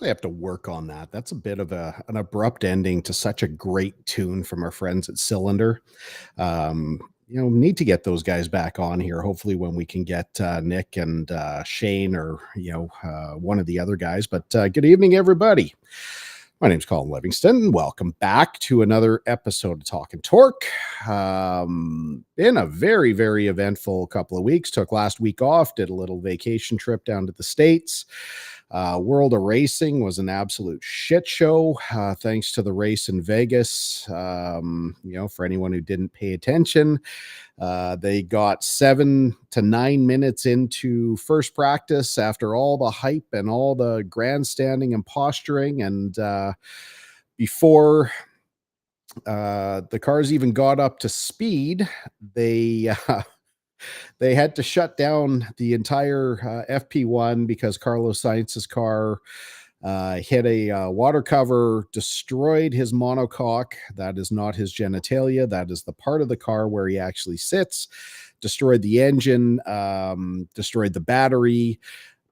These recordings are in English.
actually have to work on that. That's a bit of an abrupt ending to such a great tune from our friends at Cylinder. Need to get those guys back on here. Hopefully, when we can get Nick and Shane, or one of the other guys. But good evening, everybody. My name's Colin Livingston. Welcome back to another episode of Talkin' Torque. Been a very, very eventful couple of weeks. Took last week off, did a little vacation trip down to the States. World of Racing was an absolute shit show, thanks to the race in Vegas. For anyone who didn't pay attention, they got 7 to 9 minutes into first practice after all the hype and all the grandstanding and posturing. And before the cars even got up to speed, they had to shut down the entire FP1 because Carlos Sainz's car hit a water cover, destroyed his monocoque. That is not his genitalia. That is the part of the car where he actually sits. Destroyed the engine, destroyed the battery.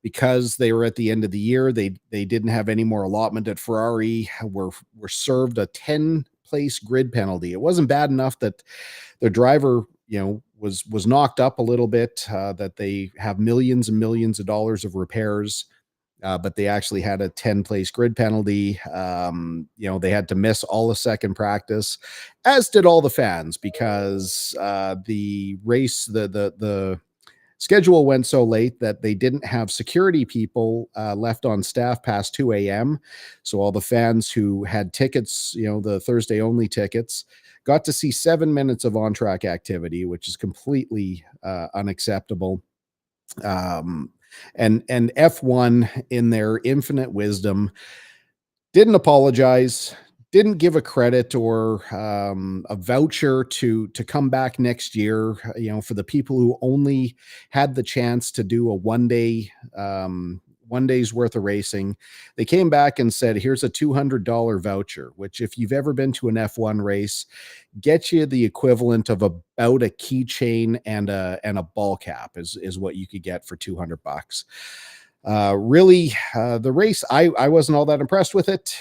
Because they were at the end of the year, they didn't have any more allotment at Ferrari. Were served a 10-place grid penalty. It wasn't bad enough that their driver, was knocked up a little bit, that they have millions and millions of dollars of repairs, but they actually had a 10-place grid penalty. They had to miss all of second practice, as did all the fans, because the race, the schedule went so late that they didn't have security people left on staff past 2 a.m. So all the fans who had tickets, the Thursday only tickets, got to see 7 minutes of on-track activity, which is completely unacceptable. And F1, in their infinite wisdom, didn't apologize, didn't give a credit or a voucher to come back next year, for the people who only had the chance to do a one day's worth of racing. They came back and said, here's a $200 voucher, which, if you've ever been to an F1 race, gets you the equivalent of about a keychain and a ball cap is what you could get for $200. Really, the race, I wasn't all that impressed with it.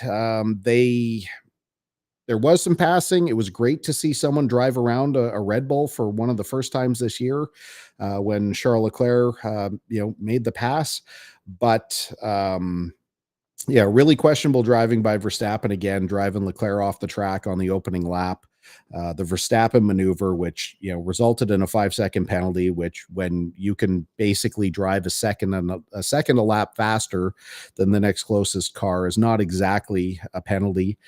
There was some passing. It was great to see someone drive around a Red Bull for one of the first times this year, when Charles Leclerc, made the pass. But really questionable driving by Verstappen again, driving Leclerc off the track on the opening lap. The Verstappen maneuver, which resulted in a 5-second penalty, which, when you can basically drive a second a lap faster than the next closest car, is not exactly a penalty.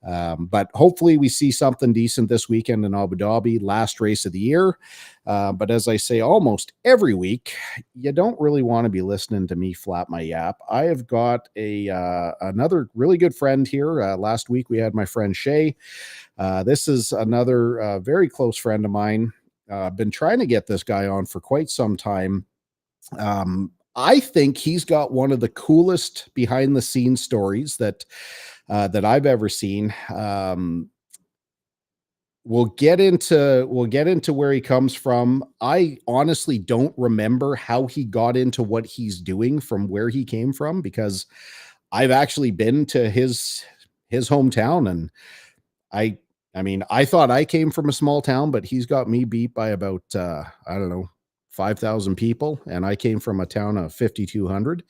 But hopefully we see something decent this weekend in Abu Dhabi, last race of the year. But as I say almost every week, you don't really want to be listening to me flap my yap. I have got another really good friend here. Last week we had my friend Shay. This is another very close friend of mine. I've been trying to get this guy on for quite some time. I think he's got one of the coolest behind the scenes stories that I've ever seen. We'll get into where he comes from. I honestly don't remember how he got into what he's doing from where he came from, because I've actually been to his hometown, and I thought I came from a small town, but he's got me beat by about 5,000 people, and I came from a town of 5,200.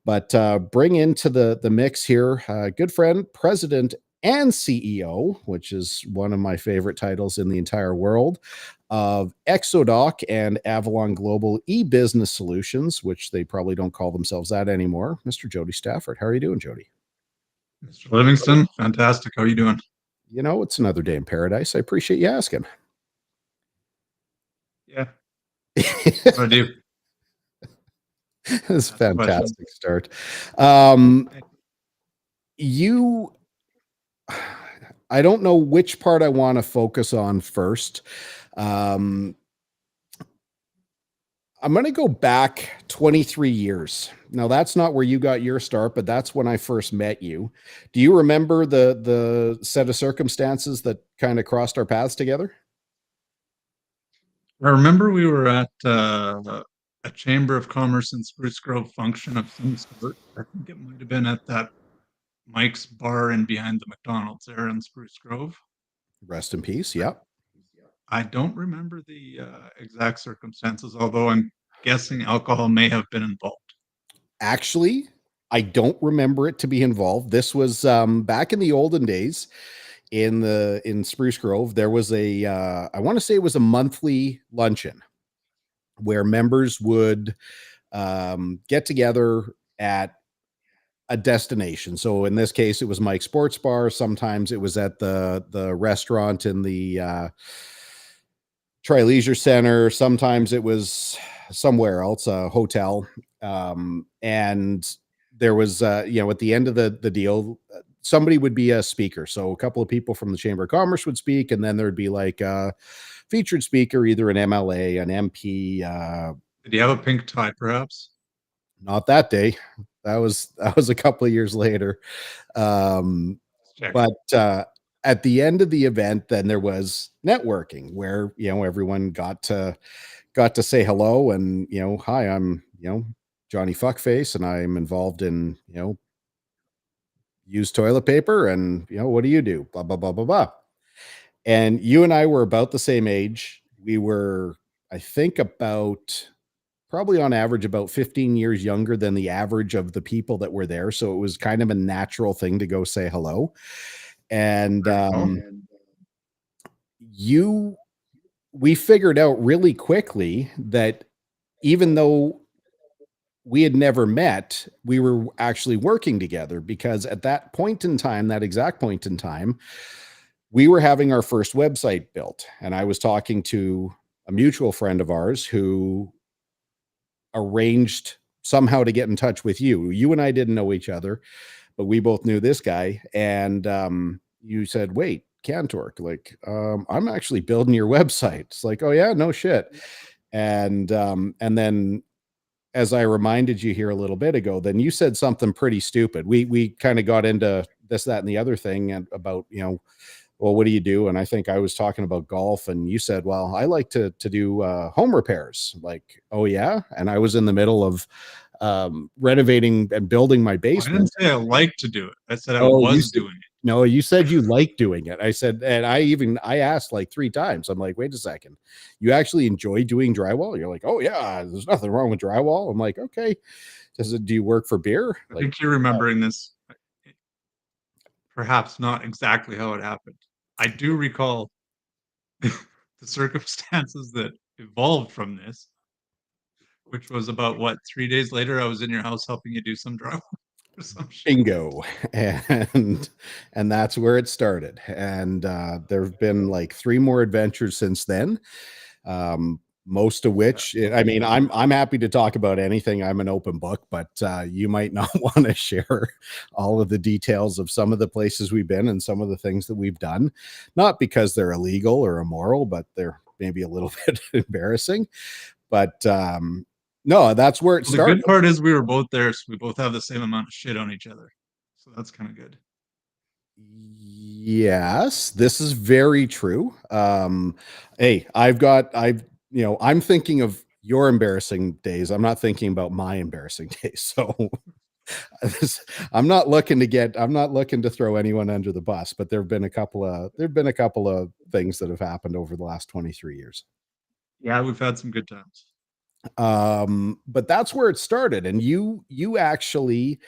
But bring into the mix here, good friend, president and CEO, which is one of my favorite titles in the entire world, of ExoDock and Avalon Global e-business solutions, which they probably don't call themselves that anymore, Mr. Jodie Stafford. How are you doing, Jodie? Mr. Livingston, fantastic. How are you doing? It's another day in paradise. I appreciate you asking. Yeah. What I do. It's a fantastic start. I don't know which part I want to focus on first. I'm going to go back 23 years. Now, that's not where you got your start, but that's when I first met you. Do you remember the set of circumstances that kind of crossed our paths together? I remember we were at a Chamber of Commerce in Spruce Grove function of some sort. I think it might have been at that Mike's Bar and behind the McDonald's there in Spruce Grove. Rest in peace. Yep. I don't remember the exact circumstances, although I'm guessing alcohol may have been involved. Actually, I don't remember it to be involved. This was back in the olden days in Spruce Grove. There was a I want to say it was a monthly luncheon where members would get together at a destination. So in this case, it was Mike's Sports Bar. Sometimes it was at the restaurant in the Tri Leisure Center. Sometimes it was somewhere else, a hotel. And there was, at the end of the deal, somebody would be a speaker. So a couple of people from the Chamber of Commerce would speak, and then there'd be like a featured speaker, either an MLA, an MP. Did you have a pink tie, perhaps? Not that day. That was a couple of years later. But at the end of the event, then there was networking where, everyone got to say hello and, hi, I'm, Johnny Fuckface, and I'm involved in, use toilet paper, and, what do you do? Blah, blah, blah, blah, blah. And you and I were about the same age. We were, I think, about probably on average about 15 years younger than the average of the people that were there. So it was kind of a natural thing to go say hello. And we figured out really quickly that even though we had never met, we were actually working together, because at that point in time, that exact point in time, we were having our first website built. And I was talking to a mutual friend of ours who arranged somehow to get in touch with you. You and I didn't know each other, but we both knew this guy. And you said, wait, Cantork, like, I'm actually building your website. It's like, oh yeah, no shit. And then as I reminded you here a little bit ago, then you said something pretty stupid. We kind of got into this, that, and the other thing, and about, well, what do you do? And I think I was talking about golf, and you said, well, I like to do home repairs. Like, oh yeah. And I was in the middle of renovating and building my basement. I didn't say I like to do it. I said I was doing it. No, you said you like doing it. I said, and I asked like 3 times. I'm like, wait a second, you actually enjoy doing drywall? You're like, oh yeah, there's nothing wrong with drywall. I'm like, okay. Do you work for beer? I think you're remembering this, perhaps not exactly how it happened. I do recall the circumstances that evolved from this, which was about 3 days later, I was in your house helping you do some drywall. Bingo. And that's where it started. And there have been like 3 more adventures since then. Most of which, I mean, I'm happy to talk about anything. I'm an open book, but you might not want to share all of the details of some of the places we've been and some of the things that we've done, not because they're illegal or immoral, but they're maybe a little bit embarrassing. But no, that's where it started. The good part is we were both there, so we both have the same amount of shit on each other. So that's kind of good. Yes, this is very true. Hey, I'm thinking of your embarrassing days. I'm not thinking about my embarrassing days. So I'm not looking to throw anyone under the bus, but there've been a couple of things that have happened over the last 23 years. Yeah, we've had some good times. But that's where it started. And you actually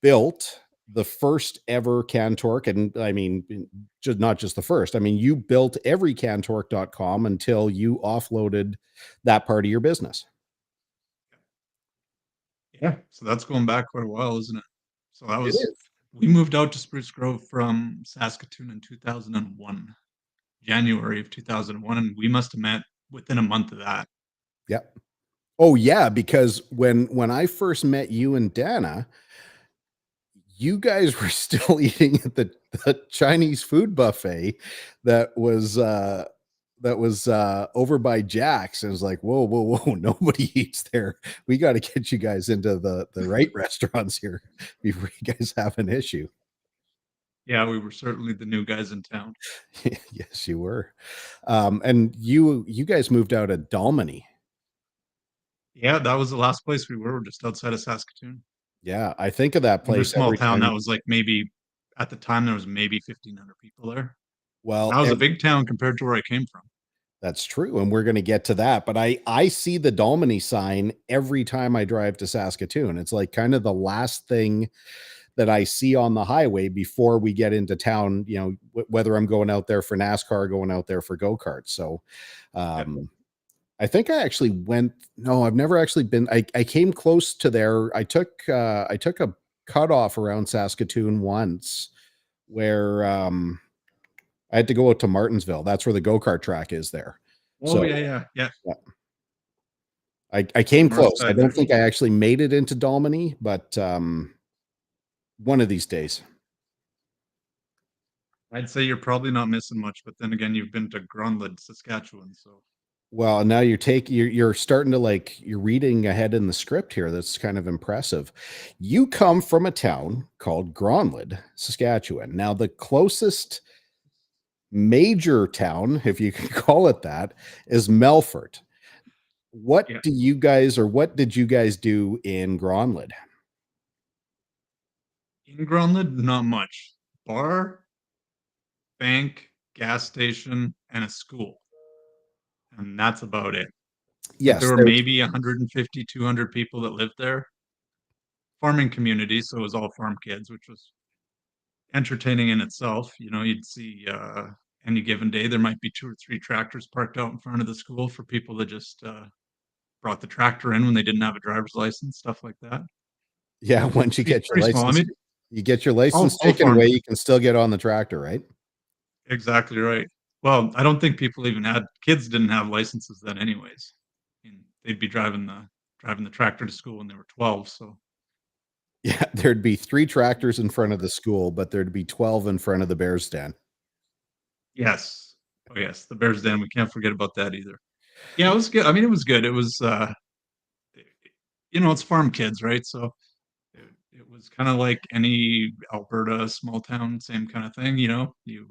built the first ever Cantork. And I mean, not just the first. I mean, you built every Cantork.com until you offloaded that part of your business. Yeah. So that's going back quite a while, isn't it? So that was, we moved out to Spruce Grove from Saskatoon in 2001, January of 2001. And we must have met within a month of that. Yep. Oh yeah. Because when I first met you and Dana, you guys were still eating at the Chinese food buffet that was over by Jack's. And it was like, whoa, nobody eats there. We got to get you guys into the right restaurants here before you guys have an issue. Yeah, we were certainly the new guys in town. Yes, you were. And you guys moved out of Dalmany. Yeah, that was the last place we were just outside of Saskatoon. Yeah, I think of that Another place small every town time. that was like maybe at the time there was maybe 1,500 people there. Well, That was a big town compared to where I came from. that's true, and we're going to get to that. But I see the Dalmany sign every time I drive to Saskatoon. It's like kind of the last thing that I see on the highway before we get into town. You know, whether I'm going out there for NASCAR, going out there for go karts. So, Yeah. I think I actually went. No, I've never actually been. I came close to there. I took a cutoff around Saskatoon once, where I had to go out to Martinsville. That's where the go kart track is there. Oh So yeah, yeah, yeah. yeah, I came North close. I side don't there. think I actually made it into Dalmany, but one of these days. I'd say you're probably not missing much, but then again, you've been to Gronlund, Saskatchewan, so Well, now you're starting to like you're reading ahead in the script here. That's kind of impressive. You come from a town called Gronlund, Saskatchewan. Now, the closest major town, if you can call it that, is Melfort. yeah. What did you guys do in Gronlund? In Gronlund, not much. Bar, bank, gas station, and a school. And that's about it. I think there Yes, were there's maybe 150, 200 people that lived there. Farming community, so it was all farm kids, which was entertaining in itself. You know, you'd see any given day there might be two or three tractors parked out in front of the school for people that just brought the tractor in when they didn't have a driver's license, stuff like that. yeah, once you get your Pretty small. I license, mean, you get your license all taken farm away, you can still get on the tractor, right? exactly right. Well, I don't think people even had kids didn't have licenses then, anyways. I mean, they'd be driving the tractor to school when they were 12. So Yeah, there'd be 3 tractors in front of the school, but there'd be 12 in front of the Bears den. yes, oh yes, the Bears Den. We can't forget about that either. Yeah, it was good. I mean, it was good. It was it's farm kids, right? So it was kind of like any Alberta small town, same kind of thing. You know, you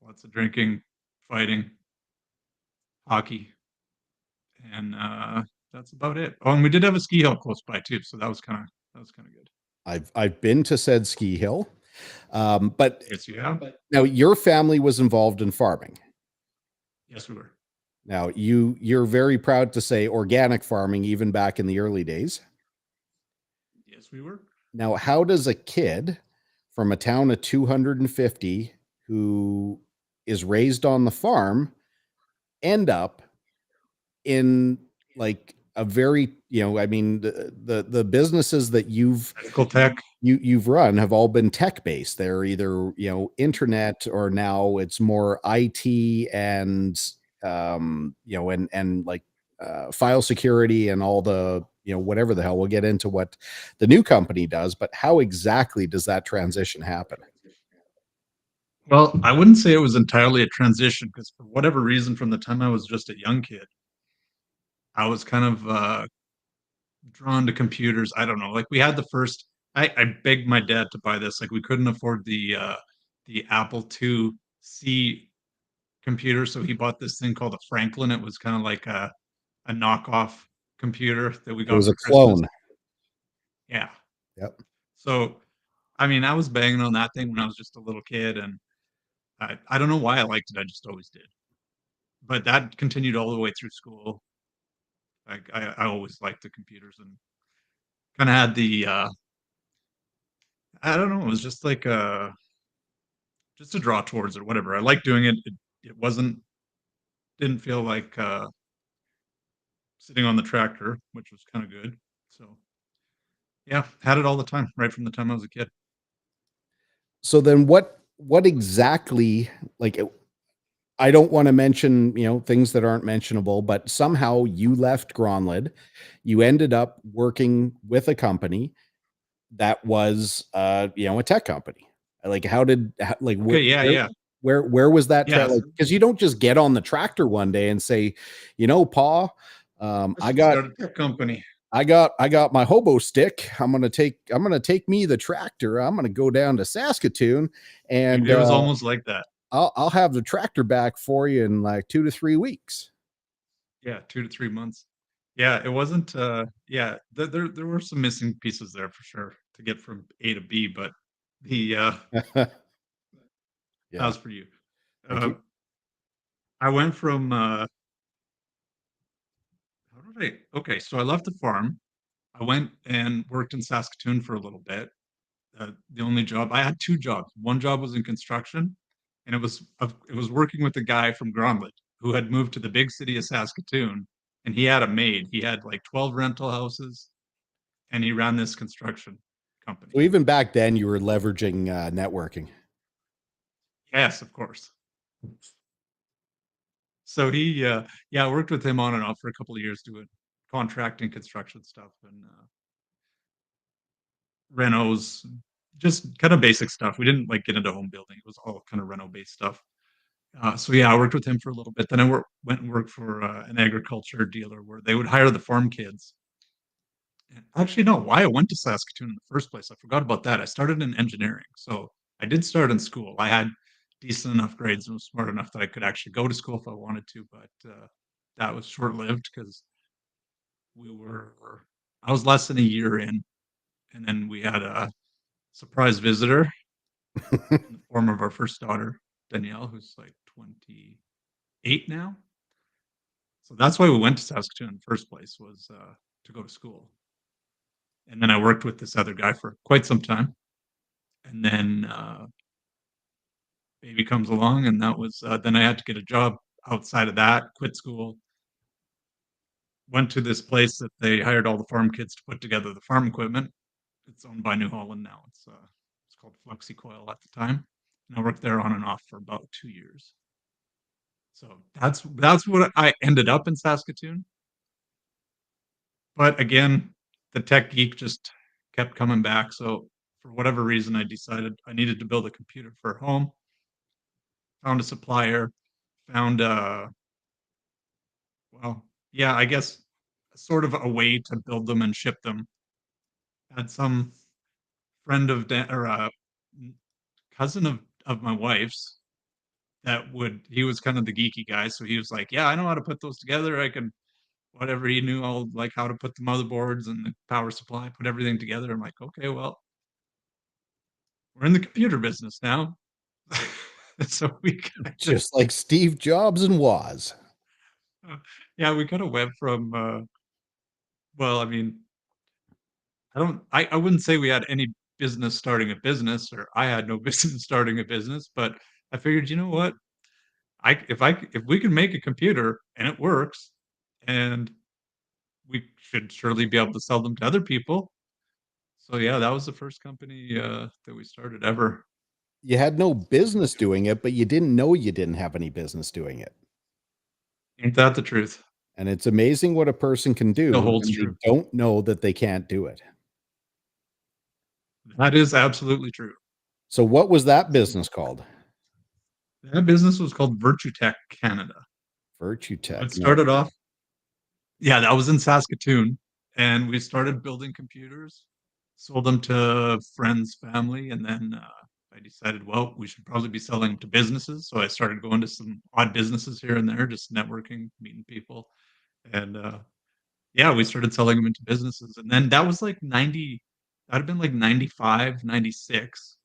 lots of drinking, fighting, hockey, and that's about it. Oh, and we did have a ski hill close by too, so that was kind of good. I've been to said ski hill, but Yes, you have. now your family was involved in farming. Yes, we were. Now you're very proud to say organic farming even back in the early days. Yes, we were. Now, how does a kid from a town of 250 who is raised on the farm end up in like a very, I mean, the businesses that Medical tech. you've run have all been tech based. They're either, internet, or now it's more IT and and like file security and all the, whatever the hell. We'll get into what the new company does, but how exactly does that transition happen? Well, I wouldn't say it was entirely a transition because for whatever reason, from the time I was just a young kid, I was kind of drawn to computers. I don't know. Like we had the first. I begged my dad to buy this. Like we couldn't afford the Apple IIc computer, so he bought this thing called a Franklin. It was kind of like a knockoff computer that we It got was for a Christmas. clone. Yeah. Yep. So I mean, I was banging on that thing when I was just a little kid, and I don't know why I liked it. I just always did. But that continued all the way through school. I always liked the computers and kind of had the I don't know, it was just like just to draw towards it, whatever. I liked doing it. It wasn't didn't feel like sitting on the tractor, which was kind of good. So yeah, had it all the time, right from the time I was a kid. So then what exactly, like, I don't want to mention, things that aren't mentionable, but somehow you left Gronlid. You ended up working with a company that was, a tech company. Like, like, Okay, yeah, yeah. where was that trail? Yes. Like, because you don't just get on the tractor one day and say, Pa, I should start a tech company. I got my hobo stick. I'm gonna take me the tractor. I'm gonna go down to Saskatoon and It was almost like that. I'll have the tractor back for you in like 2 to 3 weeks. Yeah, 2 to 3 months. Yeah, it wasn't, yeah, there were some missing pieces there for sure to get from A to B, but the, that Yeah. was for you. Thank Uh, you. I went from, how did I okay, so I left the farm. I went and worked in Saskatoon for a little bit. The only job I had 2 jobs. One job was in construction, and it was working with a guy from Grondland who had moved to the big city of Saskatoon, and he had a maid. He had, like, 12 rental houses, and he ran this construction So company. even back then, you were leveraging networking. Yes, of course. So yeah, I worked with him on and off for a couple of years doing contracting construction stuff and, renos, just kinda basic stuff. We didn't, like, get into home building. It was all kinda reno-based stuff. So yeah, I worked with him for a little bit. Then went and worked for, an agriculture dealer where they would hire the farm kids. And actually, no, why I went to Saskatoon in the first place, I forgot about that. I started in engineering. So I did start in school. I had decent enough grades and was smart enough that I could actually go to school if I wanted to, but, that was short-lived because we were I was less than a year in, and then we had a surprise visitor in the form of our first daughter, Danielle, who's, like, 28 now. So that's why we went to Saskatoon in the first place was, to go to school. And then I worked with this other guy for quite some time, and then, baby comes along, and that was, then I had to get a job outside of that, quit school, went to this place that they hired all the farm kids to put together the farm equipment. It's owned by New Holland now. It's called FlexiCoil at the time, and I worked there on and off for about 2 years. So that's what I ended up in Saskatoon. But again, the tech geek just kept coming back. So for whatever reason, I decided I needed to build a computer for home. Found a supplier. Found well, yeah, I guess sort of a way to build them and ship them. Had some friend of or cousin of my wife's that would he was kind of the geeky guy, so he was like, "Yeah, I know how to put those together. I can whatever he knew all like how to put the motherboards and the power supply, put everything together." I'm like, "Okay, well, we're in the computer business now." So we kind of Just like Steve Jobs and Woz. yeah, we kind of went from well, I mean, I wouldn't say we had any business starting a business or I had no business starting a business, but I figured, you know what? If we can make a computer and it works and we should surely be able to sell them to other people. So yeah, that was the first company that we started ever. You had no business doing it, but you didn't know you didn't have any business doing it. Ain't that the truth? And it's amazing what a person can Still do holds when they true. don't know that they can't do it. That is absolutely true. So what was that business called? That business was called Virtue Tech Canada. Virtue So it Tech. No. started off, yeah, that was in Saskatoon, and we started building computers, sold them to friends, family, and then I decided, well, we should probably be selling to businesses. So I started going to some odd businesses here and there, just networking, meeting people, and yeah, we started selling them into businesses, and then that was like 90. That'd have been like 95, 96.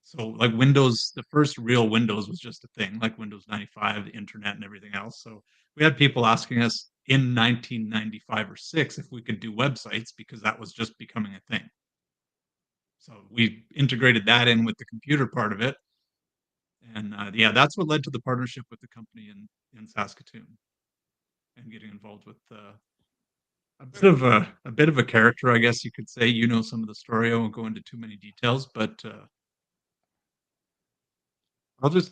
So like Windows, the first real Windows was just a thing, like Windows 95, the internet and everything else. So we had people asking us in 1995 or 6 if we could do websites because that was just becoming a thing. So we integrated that in with the computer part of it. And yeah, that's what led to the partnership with the company in Saskatoon and getting involved with a bit of a character, I guess you could say. You know some of the story. I won't go into too many details, but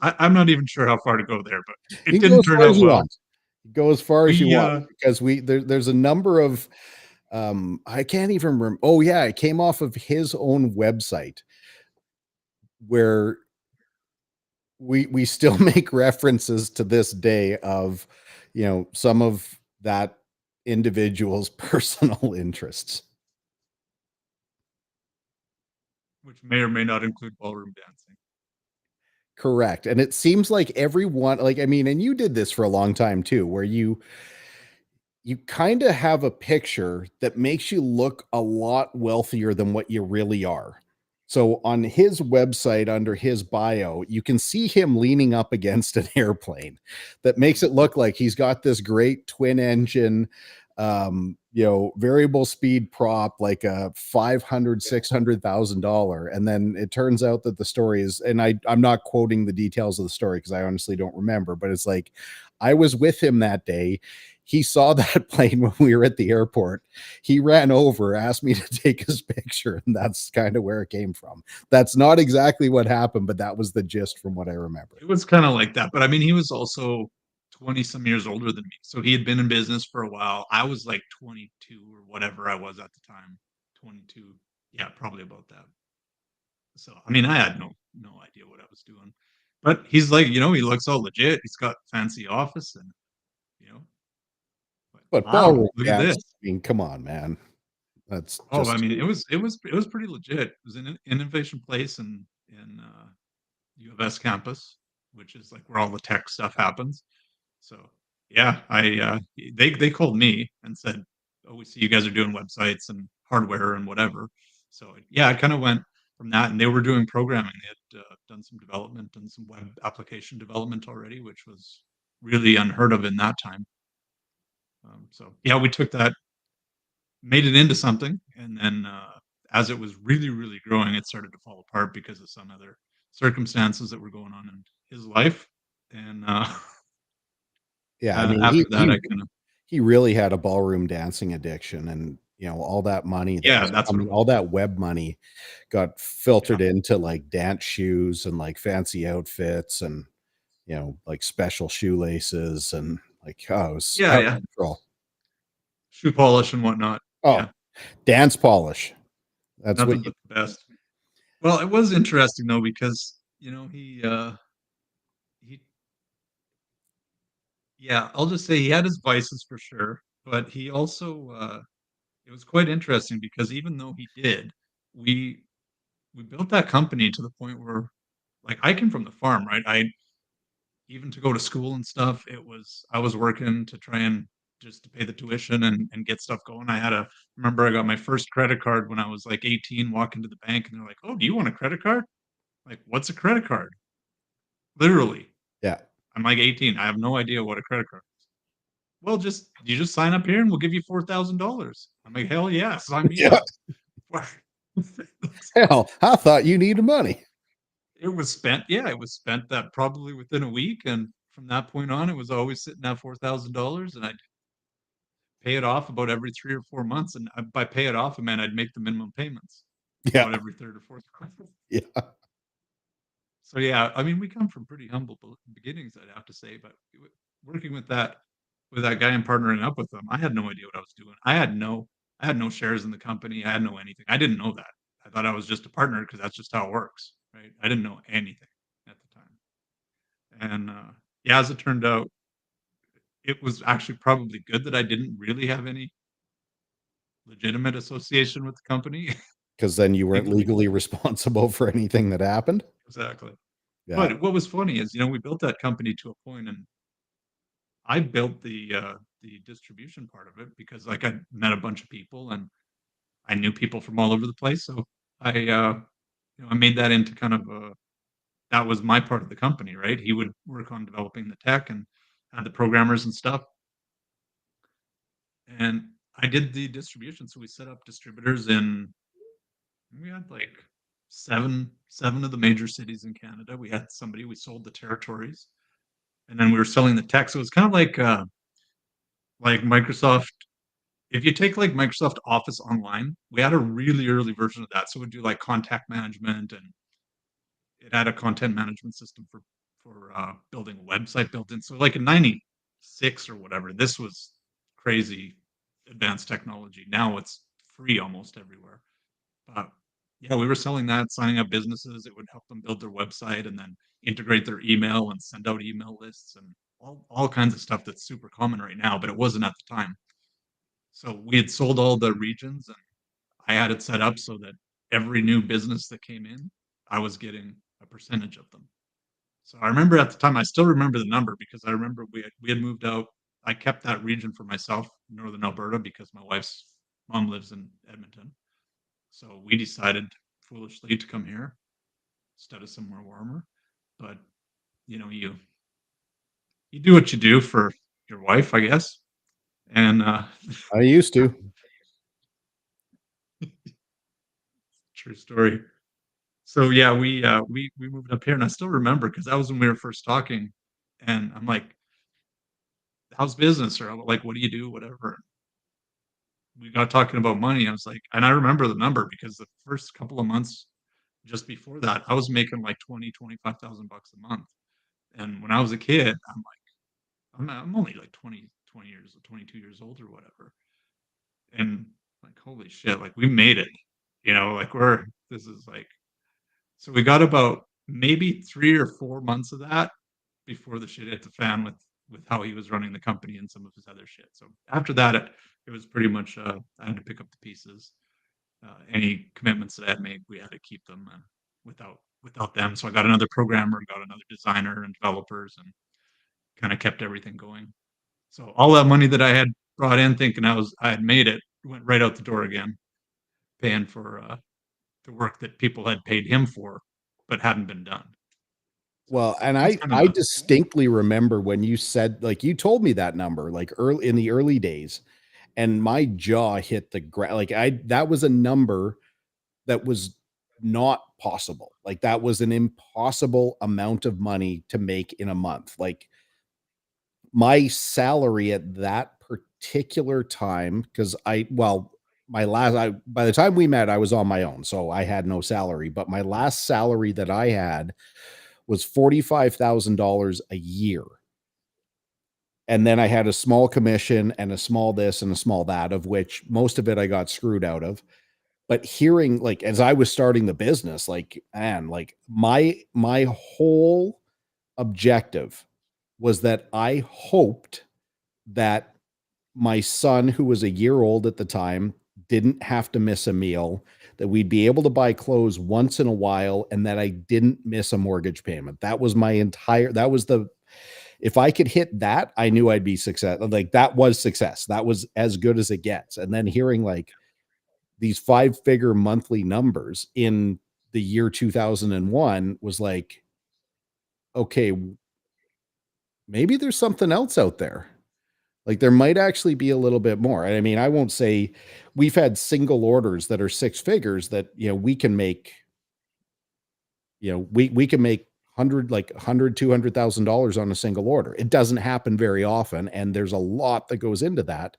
I'm not even sure how far to go there, but it You can go didn't as turn far as out you well. want. Go as far as you We, want because there's a number of I can't even remember. Oh yeah, it came off of his own website where we still make references to this day of some of that individual's personal interests. which may or may not include ballroom dancing. Correct. And it seems like everyone, like, I mean, and you did this for a long time too, where you kind of have a picture that makes you look a lot wealthier than what you really are. So on his website, under his bio, you can see him leaning up against an airplane that makes it look like he's got this great twin engine, variable speed prop, like a 500, Yeah. $600,000. And then it turns out that the story is, and I'm not quoting the details of the story because I honestly don't remember, but it's like, I was with him that day. He saw that plane when we were at the airport. He ran over, asked me to take his picture, and that's kind of where it came from. That's not exactly what happened, but that was the gist from what I remember. It was kind of like that, but I mean, he was also 20 some years older than me. So he had been in business for a while. I was like 22 or whatever I was at the time. 22. Yeah, probably about that. So, I mean, I had no idea what I was doing. But he's like, he looks all legit. He's got fancy office and, you know, but But wow, ballroom look at dance, this. I mean, come on, man. That's Oh, I just mean, it was pretty legit. It was an innovation place in U of S campus, which is like where all the tech stuff happens. So yeah, they called me and said, "Oh, we see you guys are doing websites and hardware and whatever." So yeah, I kind of went from that, and they were doing programming. They had done some development and some web application development already, which was really unheard of in that time. So yeah, we took that, made it into something, and then as it was really really growing, it started to fall apart because of some other circumstances that were going on in his life, and yeah, I mean, after that, I kind of he really had a ballroom dancing addiction, and all that money that yeah, was that's what it coming, was. all that web money got Yeah. filtered into like dance shoes and like fancy outfits and like special shoelaces and like, oh, it was Yeah, out of yeah. control. Shoe polish and whatnot. Oh, Yeah, dance polish. That's what nothing you but the best. Well, it was interesting though because, he yeah, I'll just say he had his vices for sure, but he also it was quite interesting because even though he did, we we built that company to the point where like I came from the farm, right? I even to go to school and stuff, I was working to try and just to pay the tuition and get stuff going. Remember I got my first credit card when I was like 18, walking to the bank and they're like, "Oh, do you want a credit card?" Like, "What's a credit card?" Literally. yeah. I'm like 18. I have no idea what a credit card is. Well, you just sign up here and we'll give you $4,000. I'm like, "Hell yeah, sign me Yeah. up." Hell, I thought you needed money. It was spent, yeah, it was spent that probably within a week, and from that point on, it was always sitting at $4,000, and I'd pay it off about every 3 or 4 months, and by pay it off, I meant I'd make the minimum payments Yeah. about every 3rd or 4th month. Yeah. So, yeah, I mean, we come from pretty humble beginnings, I'd have to say, but working with that guy and partnering up with him, I had no idea what I was doing. I had no shares in the company, I had no anything. I didn't know that. I thought I was just a partner because that's just how it works, right? I didn't know anything at the time. And, yeah, as it turned out, it was actually probably good that I didn't really have any legitimate association with the company. Because then you weren't Legally. legally responsible for anything that happened. Exactly. Yeah. But what was funny is, we built that company to a point, and I built the distribution part of it because, like, I met a bunch of people, and I knew people from all over the place, so I made that into kind of a that was my part of the company, right? He would work on developing the tech and had the programmers and stuff, and I did the distribution, so we set up distributors in we had like seven of the major cities in Canada. We sold the territories, and then we were selling the tech. So it's kind of like Microsoft. If you take like Microsoft Office Online, we had a really early version of that. So we'd do like contact management, and it had a content management system for building a website built in. So like in '96 or whatever, this was crazy advanced technology. Now it's free almost everywhere. Uh, yeah, we were selling that, signing up businesses. It would help them build their website and then integrate their email and send out email lists and all kinds of stuff that's super common right now, but it wasn't at the time. So we had sold all the regions and I had it set up so that every new business that came in, I was getting a percentage of them. So I remember at the time, I still remember the number because I remember we had moved out. I kept that region for myself, northern Alberta, because my wife's mom lives in Edmonton. So we decided foolishly to come here instead of somewhere warmer. But you know, you do what you do for your wife, I guess. And I used to. true story. So yeah, we moved up here, and I still remember because that was when we were first talking, and I'm like, "How's business?" Or like, "What do you do?" Whatever. We got talking about money. I was like, and I remember the number because the first couple of months just before that, I was making like 25,000 bucks a month. And when I was a kid, I'm like, I'm only like 20 years, 22 years old or whatever. And like, holy shit, like we made it, like this is like, so we got about maybe 3 or 4 months of that before the shit hit the fan with how he was running the company and some of his other shit. So after that, it was pretty much, I had to pick up the pieces. Any commitments that I had made, we had to keep them, and without them. So I got another programmer, got another designer and developers, and kind of kept everything going. So all that money that I had brought in, thinking I had made it, went right out the door again, paying for the work that people had paid him for, but hadn't been done. So Well, and that's I kind of I the distinctly remember when you said, like, you told me that number, like, early in the early days, and my jaw hit the ground. Like, I that was a number that was not possible. Like, that was an impossible amount of money to make in a month. Like, my salary at that particular time, because my last I by the time we met, I was on my own, so I had no salary, but my last salary that I had was $45,000 a year. And then I had a small commission and a small this and a small that, of which most of it I got screwed out of. But hearing, like, as I was starting the business, like, man, like my whole objective was that I hoped that my son, who was a year old at the time, didn't have to miss a meal, that we'd be able to buy clothes once in a while, and that I didn't miss a mortgage payment. That was the if I could hit that, I knew I'd be success. Like, that was success. That was as good as it gets. And then hearing like these five-figure monthly numbers in the year 2001 was like, okay, maybe there's something else out there. Like, there might actually be a little bit more. And I mean, I won't say we've had single orders that are six figures that, we can make, we can make 100, like 100, $200,000 on a single order. It doesn't happen very often, and there's a lot that goes into that.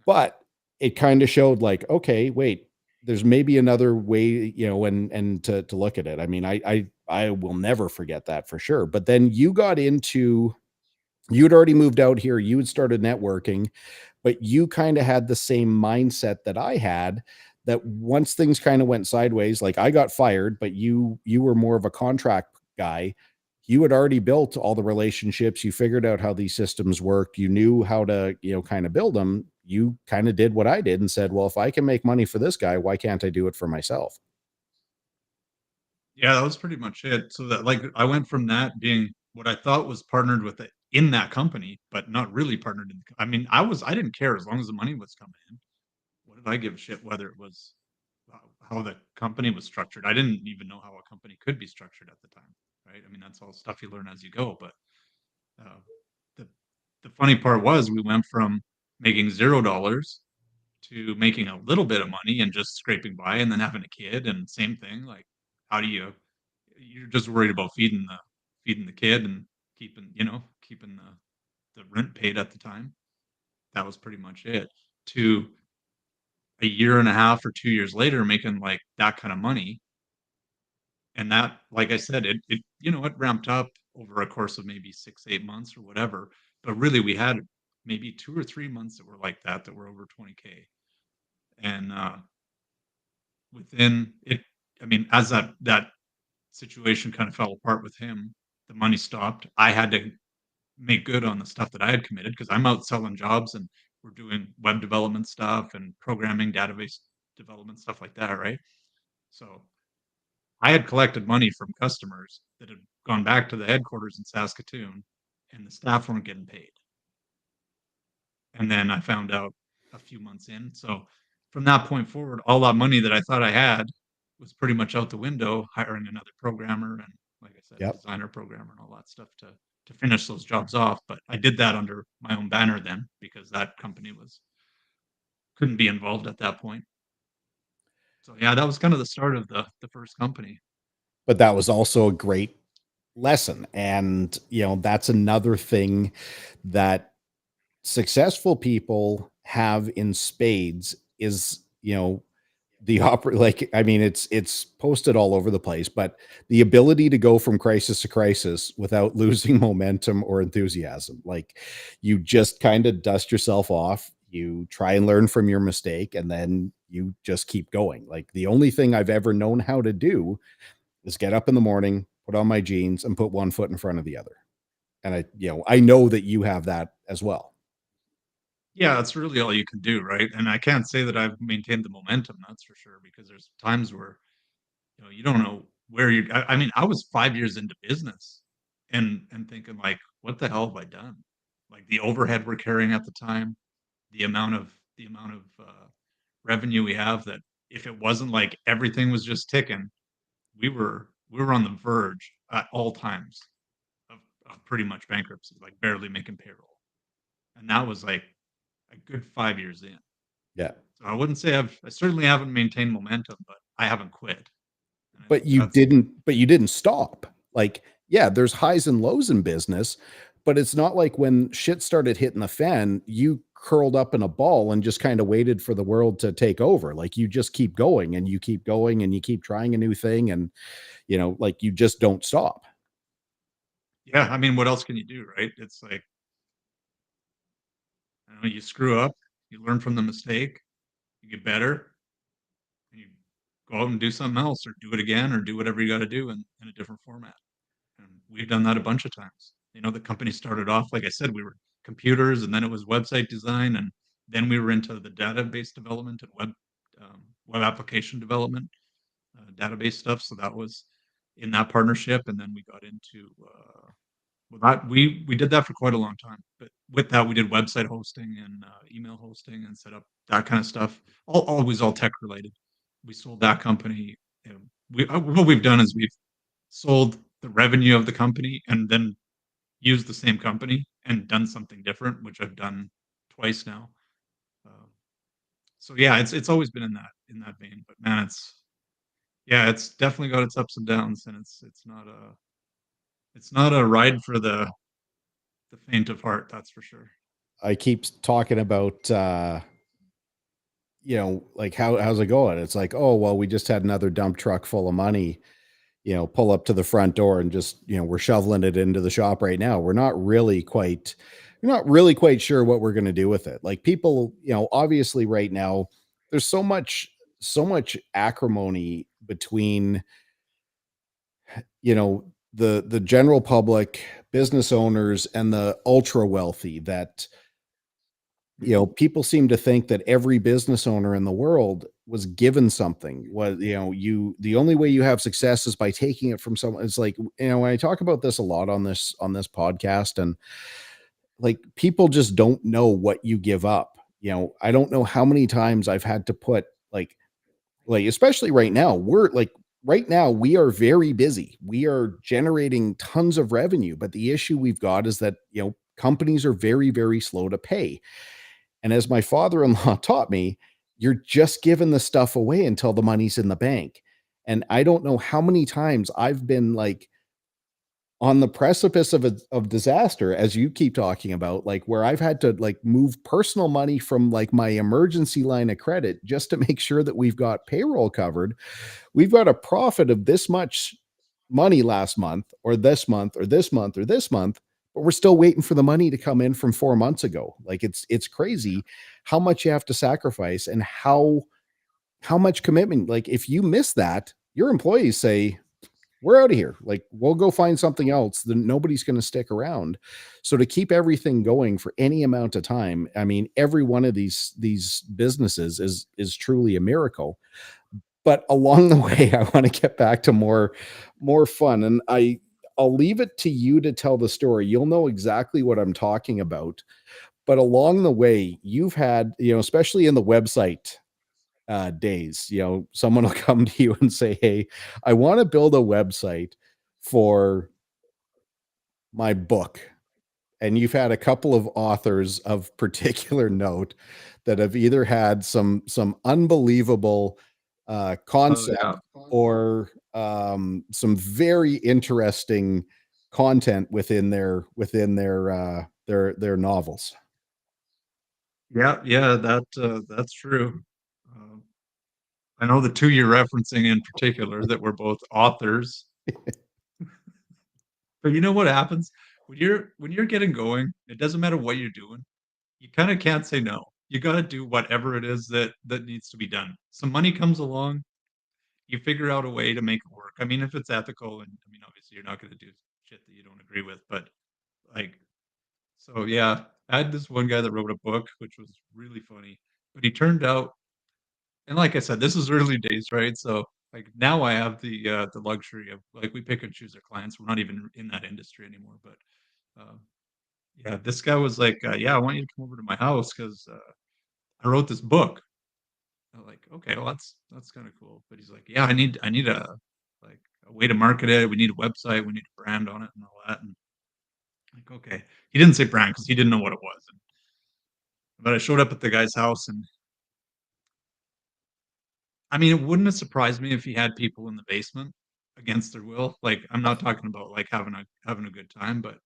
But it kind of showed like, okay, wait, there's maybe another way, and to look at it. I mean, I will never forget that for sure. But then you'd already moved out here, you had started networking, but you kind of had the same mindset that I had, that once things kind of went sideways, like I got fired, but you were more of a contract guy. You had already built all the relationships, you figured out how these systems worked, you knew how to, kind of build them. You kind of did what I did and said, well, if I can make money for this guy, why can't I do it for myself? Yeah, that was pretty much it. So that, like, I went from that being what I thought was partnered with it in that company, but not really partnered in. I mean, I didn't care as long as the money was coming in. What did I give a shit whether it was how the company was structured? I didn't even know how a company could be structured at the time, right? I mean, that's all stuff you learn as you go. But uh, the the funny part was we went from making $0 to making a little bit of money and just scraping by, and then having a kid, and same thing. Like, how do you're just worried about feeding the kid and keeping the rent paid at the time. That was pretty much it. To a year and a half or 2 years later, making like that kind of money, and that, like I said, it ramped up over a course of maybe 6 8 months or whatever. But really, we had maybe 2 or 3 months that were like that were over 20K, and within it, I mean, as that situation kind of fell apart with him, the money stopped. I had to make good on the stuff that I had committed because I'm out selling jobs, and we're doing web development stuff and programming, database development, stuff like that, right? So I had collected money from customers that had gone back to the headquarters in Saskatoon, and the staff weren't getting paid. And then I found out a few months in. So from that point forward, all that money that I thought I had was pretty much out the window, hiring another programmer and, like I said, Yep. designer, programmer, and all that stuff to finish those jobs off. But I did that under my own banner then, because that company was couldn't be involved at that point. So yeah, that was kind of the start of the first company. But that was also a great lesson. And, that's another thing that successful people have in spades is, the opera, like, I mean, it's posted all over the place, but the ability to go from crisis to crisis without losing momentum or enthusiasm. Like, you just kind of dust yourself off, you try and learn from your mistake, and then you just keep going. Like, the only thing I've ever known how to do is get up in the morning, put on my jeans, and put one foot in front of the other. And I know that you have that as well. Yeah, that's really all you can do, right? And I can't say that I've maintained the momentum, that's for sure, because there's times where you don't know where you. I mean, I was 5 years into business, and thinking like, what the hell have I done? Like the overhead we're carrying at the time, the amount of revenue we have. That if it wasn't like everything was just ticking, we were on the verge at all times of pretty much bankruptcy, like barely making payroll, and that was like a good 5 years in. Yeah. So I wouldn't say I certainly haven't maintained momentum, but I haven't quit, and I But think you that's. didn't stop. Like, yeah, there's highs and lows in business, but it's not like when shit started hitting the fan, you curled up in a ball and just kind of waited for the world to take over. Like, you just keep going and you keep going and you keep trying a new thing, and like, you just don't stop. Yeah, I mean, what else can you do, right? It's like, you screw up, you learn from the mistake, you get better, and you go out and do something else, or do it again, or do whatever you got to do in a different format. And we've done that a bunch of times. The company started off, like I said, we were computers, and then it was website design, and then we were into the database development and web application development, database stuff. So that was in that partnership, and then we got into well, that we did that for quite a long time. But with that, we did website hosting and email hosting and set up that kind of stuff. Always all tech related. We sold that company. What we've done is we've sold the revenue of the company and then used the same company and done something different, which I've done twice now. Uh, so yeah, it's always been in that vein. But man, it's definitely got its ups and downs, and it's not a ride for the faint of heart, that's for sure. I keep talking about like, how's it going? It's like, oh, well, we just had another dump truck full of money, pull up to the front door, and just, we're shoveling it into the shop right now. We're not really quite sure what we're going to do with it. Like, people, obviously right now, there's so much acrimony between, the general public, business owners, and the ultra wealthy, that people seem to think that every business owner in the world was given something. Was the only way you have success is by taking it from someone. It's like, when I talk about this a lot on this podcast, and like, people just don't know what you give up. I don't know how many times I've had to put, like, especially right now we are very busy. We are generating tons of revenue, but the issue we've got is that, companies are very, very slow to pay. And as my father-in-law taught me, you're just giving the stuff away until the money's in the bank. And I don't know how many times I've been, like, on the precipice of disaster, as you keep talking about, like, where I've had to, like, move personal money from, like, my emergency line of credit just to make sure that we've got payroll covered. We've got a profit of this much money last month, or this month, or this month, or this month, but we're still waiting for the money to come in from 4 months ago. Like, it's crazy how much you have to sacrifice, and how much commitment. Like, if you miss that, your employees say, we're out of here. Like, we'll go find something else. Then nobody's going to stick around. So to keep everything going for any amount of time, I mean, every one of these businesses is truly a miracle. But along the way, I want to get back to more fun, and I'll leave it to you to tell the story. You'll know exactly what I'm talking about. but along the way, you've had, especially in the website days, someone will come to you and say, "Hey, I want to build a website for my book." And you've had a couple of authors of particular note that have either had some unbelievable Oh concept yeah. or some very interesting content within their novels. Yeah, yeah, that's true. Uh, I know the two you're referencing in particular that were both authors. But you know what happens when you're getting going, it doesn't matter what you're doing. You kind of can't say no. You got to do whatever it is that needs to be done. Some money comes along, you figure out a way to make it work. I mean, if it's ethical, and I mean, obviously, you're not going to do shit that you don't agree with, but like, so yeah, I had this one guy that wrote a book, which was really funny, but he turned out, and like I said, this is early days, right? So like now I have the luxury of like we pick and choose our clients. We're not even in that industry anymore, but uh, yeah, this guy was like, yeah, I want you to come over to my house because I wrote this book. I'm like, okay, well that's kind of cool. But he's like, yeah, I need a like a way to market it. We need a website. We need a brand on it and all that. And I'm like, okay, he didn't say brand because he didn't know what it was. But I showed up at the guy's house, and I mean, it wouldn't have surprised me if he had people in the basement against their will. Like, I'm not talking about like having a good time, but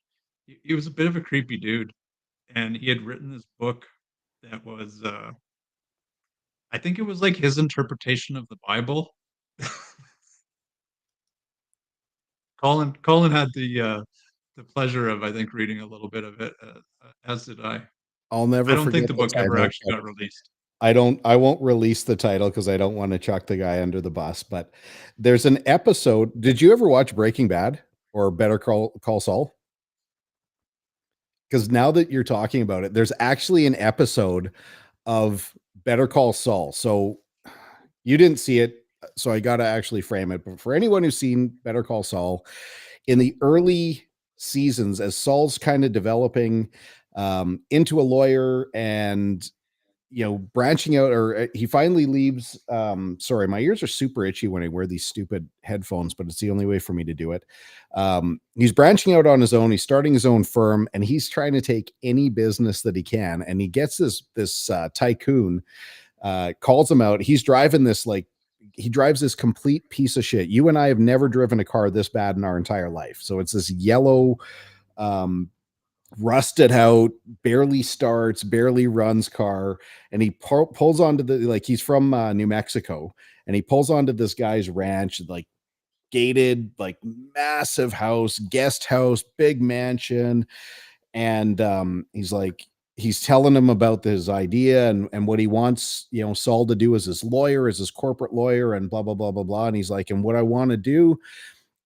he was a bit of a creepy dude, and he had written this book that was, I think it was like his interpretation of the Bible. Colin had the pleasure of, I think, reading a little bit of it, as did I. I'll I never don't forget think the the book ever title, actually but got released. I won't release the title because I don't want to chuck the guy under the bus. But there's an episode. Did you ever watch Breaking Bad or Better Call Saul? Because now that you're talking about it, there's actually an episode of Better Call Saul. So you didn't see it, so I got to actually frame it. But for anyone who's seen Better Call Saul, in the early seasons, as Saul's kind of developing into a lawyer and branching out, or he finally leaves. Sorry, my ears are super itchy when I wear these stupid headphones, but it's the only way for me to do it. He's branching out on his own. He's starting his own firm, and he's trying to take any business that he can. And he gets this tycoon, calls him out. He's driving this like he drives this complete piece of shit. You and I have never driven a car this bad in our entire life. So it's this yellow, um, rusted out, barely starts, barely runs car. And he pulls onto like he's from New Mexico, and he pulls onto this guy's ranch, like gated, like massive house, guest house, big mansion. And he's like, he's telling him about his idea and what he wants, Saul to do as his lawyer, as his corporate lawyer, and blah, blah, blah, blah, blah. And he's like, and what I want to do,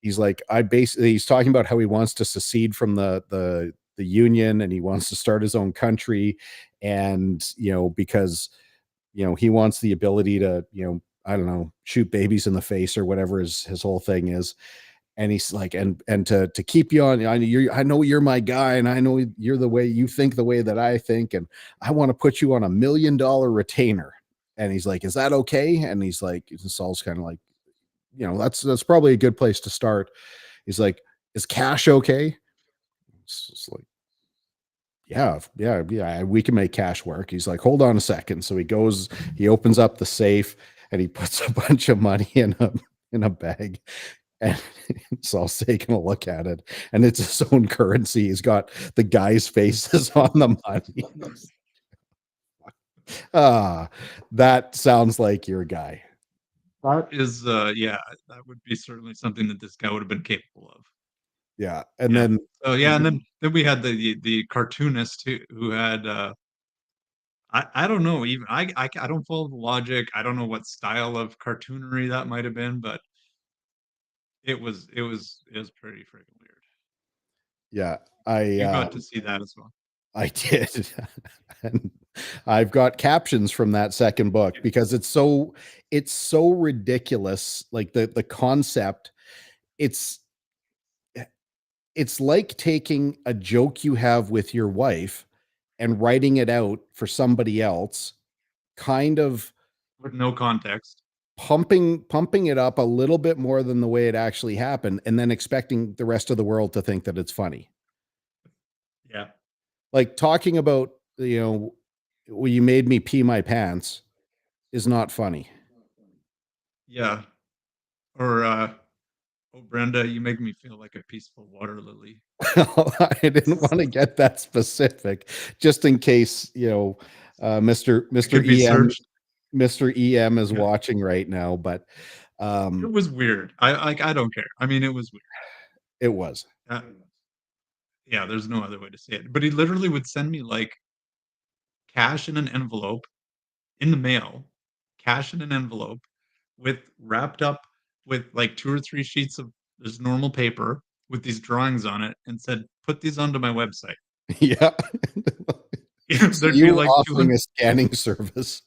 he's like, he's talking about how he wants to secede from the union, and he wants to start his own country. And, because, he wants the ability to, I don't know, shoot babies in the face or whatever his whole thing is. And he's like, and to keep you on, I know you're my guy, and I know you're the way you think, the way that I think, and I want to put you on $1 million retainer. And he's like, is that okay? And he's like, Saul's kind of like, that's probably a good place to start. He's like, is cash okay? It's just like, yeah, yeah, yeah, we can make cash work. He's like, hold on a second. So he opens up the safe, and he puts a bunch of money in a bag. And Saul's taking a look at it, and it's his own currency. He's got the guy's faces on the money. Ah, that sounds like your guy. That is, yeah, that would be certainly something that this guy would have been capable of. Yeah. And Yeah. then So yeah, and then we had the cartoonist who had, I don't know, even I don't follow the logic. I don't know what style of cartoonery that might have been, but it was pretty freaking weird. yeah, I You uh got to see that as well. I did. And I've got captions from that second book because it's so ridiculous. Like the concept, it's it's like taking a joke you have with your wife and writing it out for somebody else, kind of With no context. pumping it up a little bit more than the way it actually happened, and then expecting the rest of the world to think that it's funny. Yeah. Like talking about, well, you made me pee my pants is not funny. Yeah. Or oh Brenda, you make me feel like a peaceful water lily. I didn't want to get that specific, just in case, Mr. It could be EM searched. Mr. EM is Yeah. watching right now, but It was weird. I don't care. I mean, it was weird. it was. Uh, yeah, there's no other way to say it. But he literally would send me like cash in an envelope in the mail, cash in an envelope with wrapped up with like 2 or 3 sheets of this normal paper with these drawings on it and said, "Put these onto my website." Yeah. So There'd you be were like offering 200 a scanning service.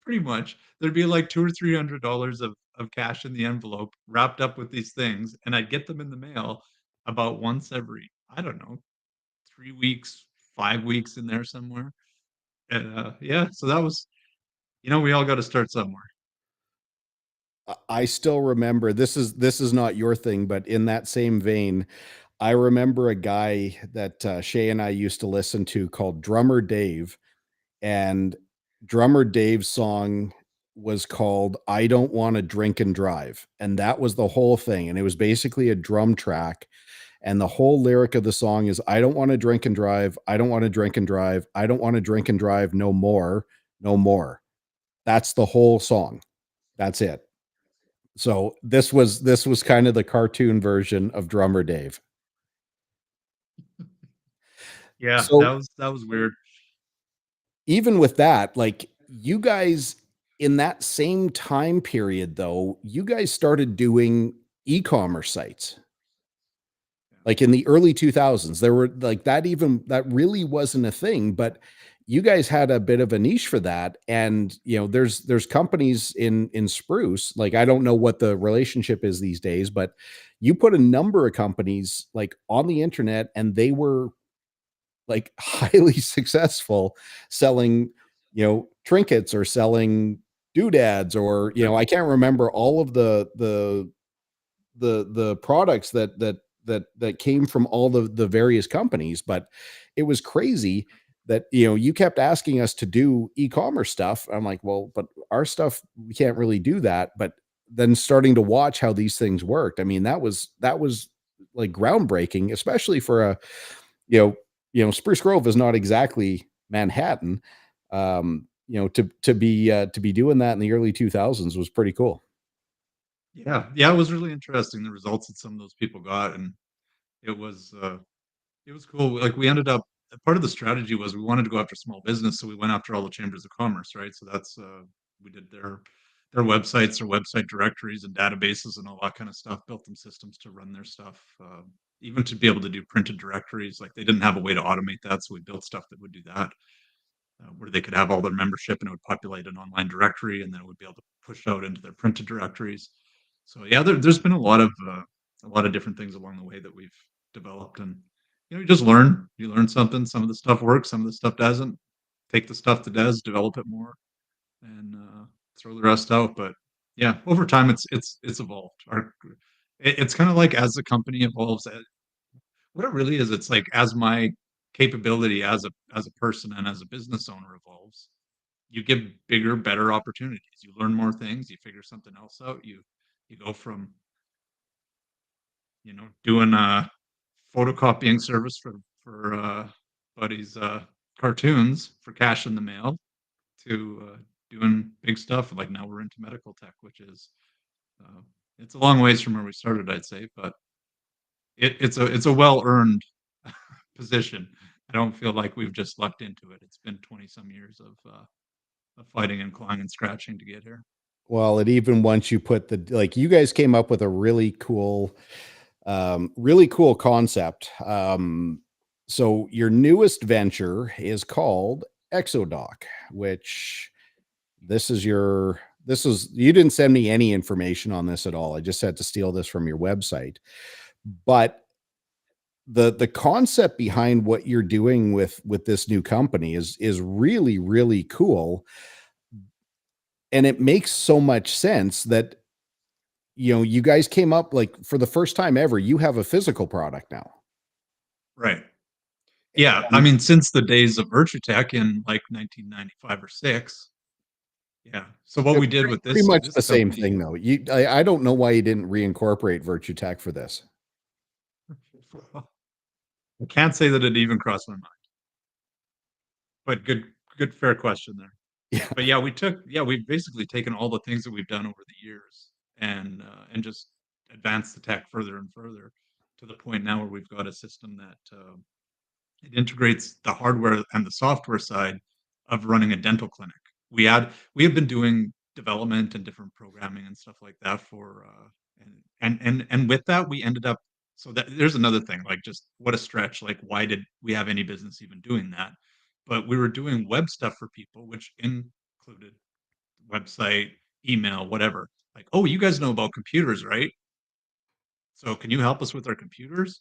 pretty much. There'd be like 2 or $300 of cash in the envelope wrapped up with these things, and I'd get them in the mail about once every, I don't know, 3 weeks, 5 weeks in there somewhere. And, yeah, so that was, we all gotta start somewhere. I still remember, this is not your thing, but in that same vein, I remember a guy that Shay and I used to listen to called Drummer Dave, and Drummer Dave's song was called "I Don't Want to Drink and Drive," and that was the whole thing. And it was basically a drum track, and the whole lyric of the song is, "I don't want to drink and drive. I don't want to drink and drive. I don't want to drink and drive no more, no more." That's the whole song. That's it. So this was kind of the cartoon version of Drummer Dave. Yeah, So that was weird. even with that, like, you guys in that same time period though, you guys started doing e-commerce sites. Like in the early 2000s, there were like that really wasn't a thing, but you guys had a bit of a niche for that. And there's companies in Spruce, like I don't know what the relationship is these days, but you put a number of companies like on the internet, and they were like highly successful selling, trinkets or selling doodads, or Yep. I can't remember all of the products that came from all the various companies, but it was crazy that you kept asking us to do e-commerce stuff. I'm like, well, but our stuff, we can't really do that. But then starting to watch how these things worked, I mean, that was like groundbreaking, especially for a you know Spruce Grove is not exactly Manhattan. To be doing that in the early 2000s was pretty cool. Yeah, yeah, it was really interesting, the results that some of those people got, and it was, it was cool. Like, we ended up part of the strategy was we wanted to go after small business, so we went after all the chambers of commerce, right? So that's, we did their websites, their website directories and databases and all that kind of stuff, built them systems to run their stuff, even to be able to do printed directories. Like, they didn't have a way to automate that, so we built stuff that would do that, where they could have all their membership and it would populate an online directory, and then it would be able to push out into their printed directories. So yeah, there's been a lot of different things along the way that we've developed, and you just learn. You learn something. Some of the stuff works, some of the stuff doesn't. Take the stuff that does, develop it more, and throw the rest out. But yeah, over time, it's evolved. It's kind of like as the company evolves, what it really is, it's like as my capability as a person and as a business owner evolves, you get bigger, better opportunities. You learn more things. You figure something else out. You go from doing a photocopying service for buddies cartoons for cash in the mail to doing big stuff. Like now we're into medical tech, which is uh, it's a long ways from where we started, I'd say, but it's a well earned position. I don't feel like we've just lucked into it. It's been 20 some years of fighting and clawing and scratching to get here. Well, and even once you put you guys came up with a really cool concept. So your newest venture is called ExoDock, which you didn't send me any information on this at all. I just had to steal this from your website. But the concept behind what you're doing with this new company is really, really cool. And it makes so much sense that, you guys came up like for the first time ever, you have a physical product now. Right. Yeah, I And mean, since the days of Virtutech in like 1995 or 6. Yeah. So what they're we did with pretty this much this the same company, thing though. I don't know why you didn't reincorporate Virtutech for this. I can't say that it even crossed my mind, but good fair question there. Yeah. But yeah, we've basically taken all the things that we've done over the years and just advanced the tech further and further to the point now where we've got a system that it integrates the hardware and the software side of running a dental clinic. We have been doing development and different programming and stuff like that for and with that we ended up, so that there's another thing, like just what a stretch, like why did we have any business even doing that? But we were doing web stuff for people, which included website, email, whatever. Like, oh, you guys know about computers, right? So can you help us with our computers?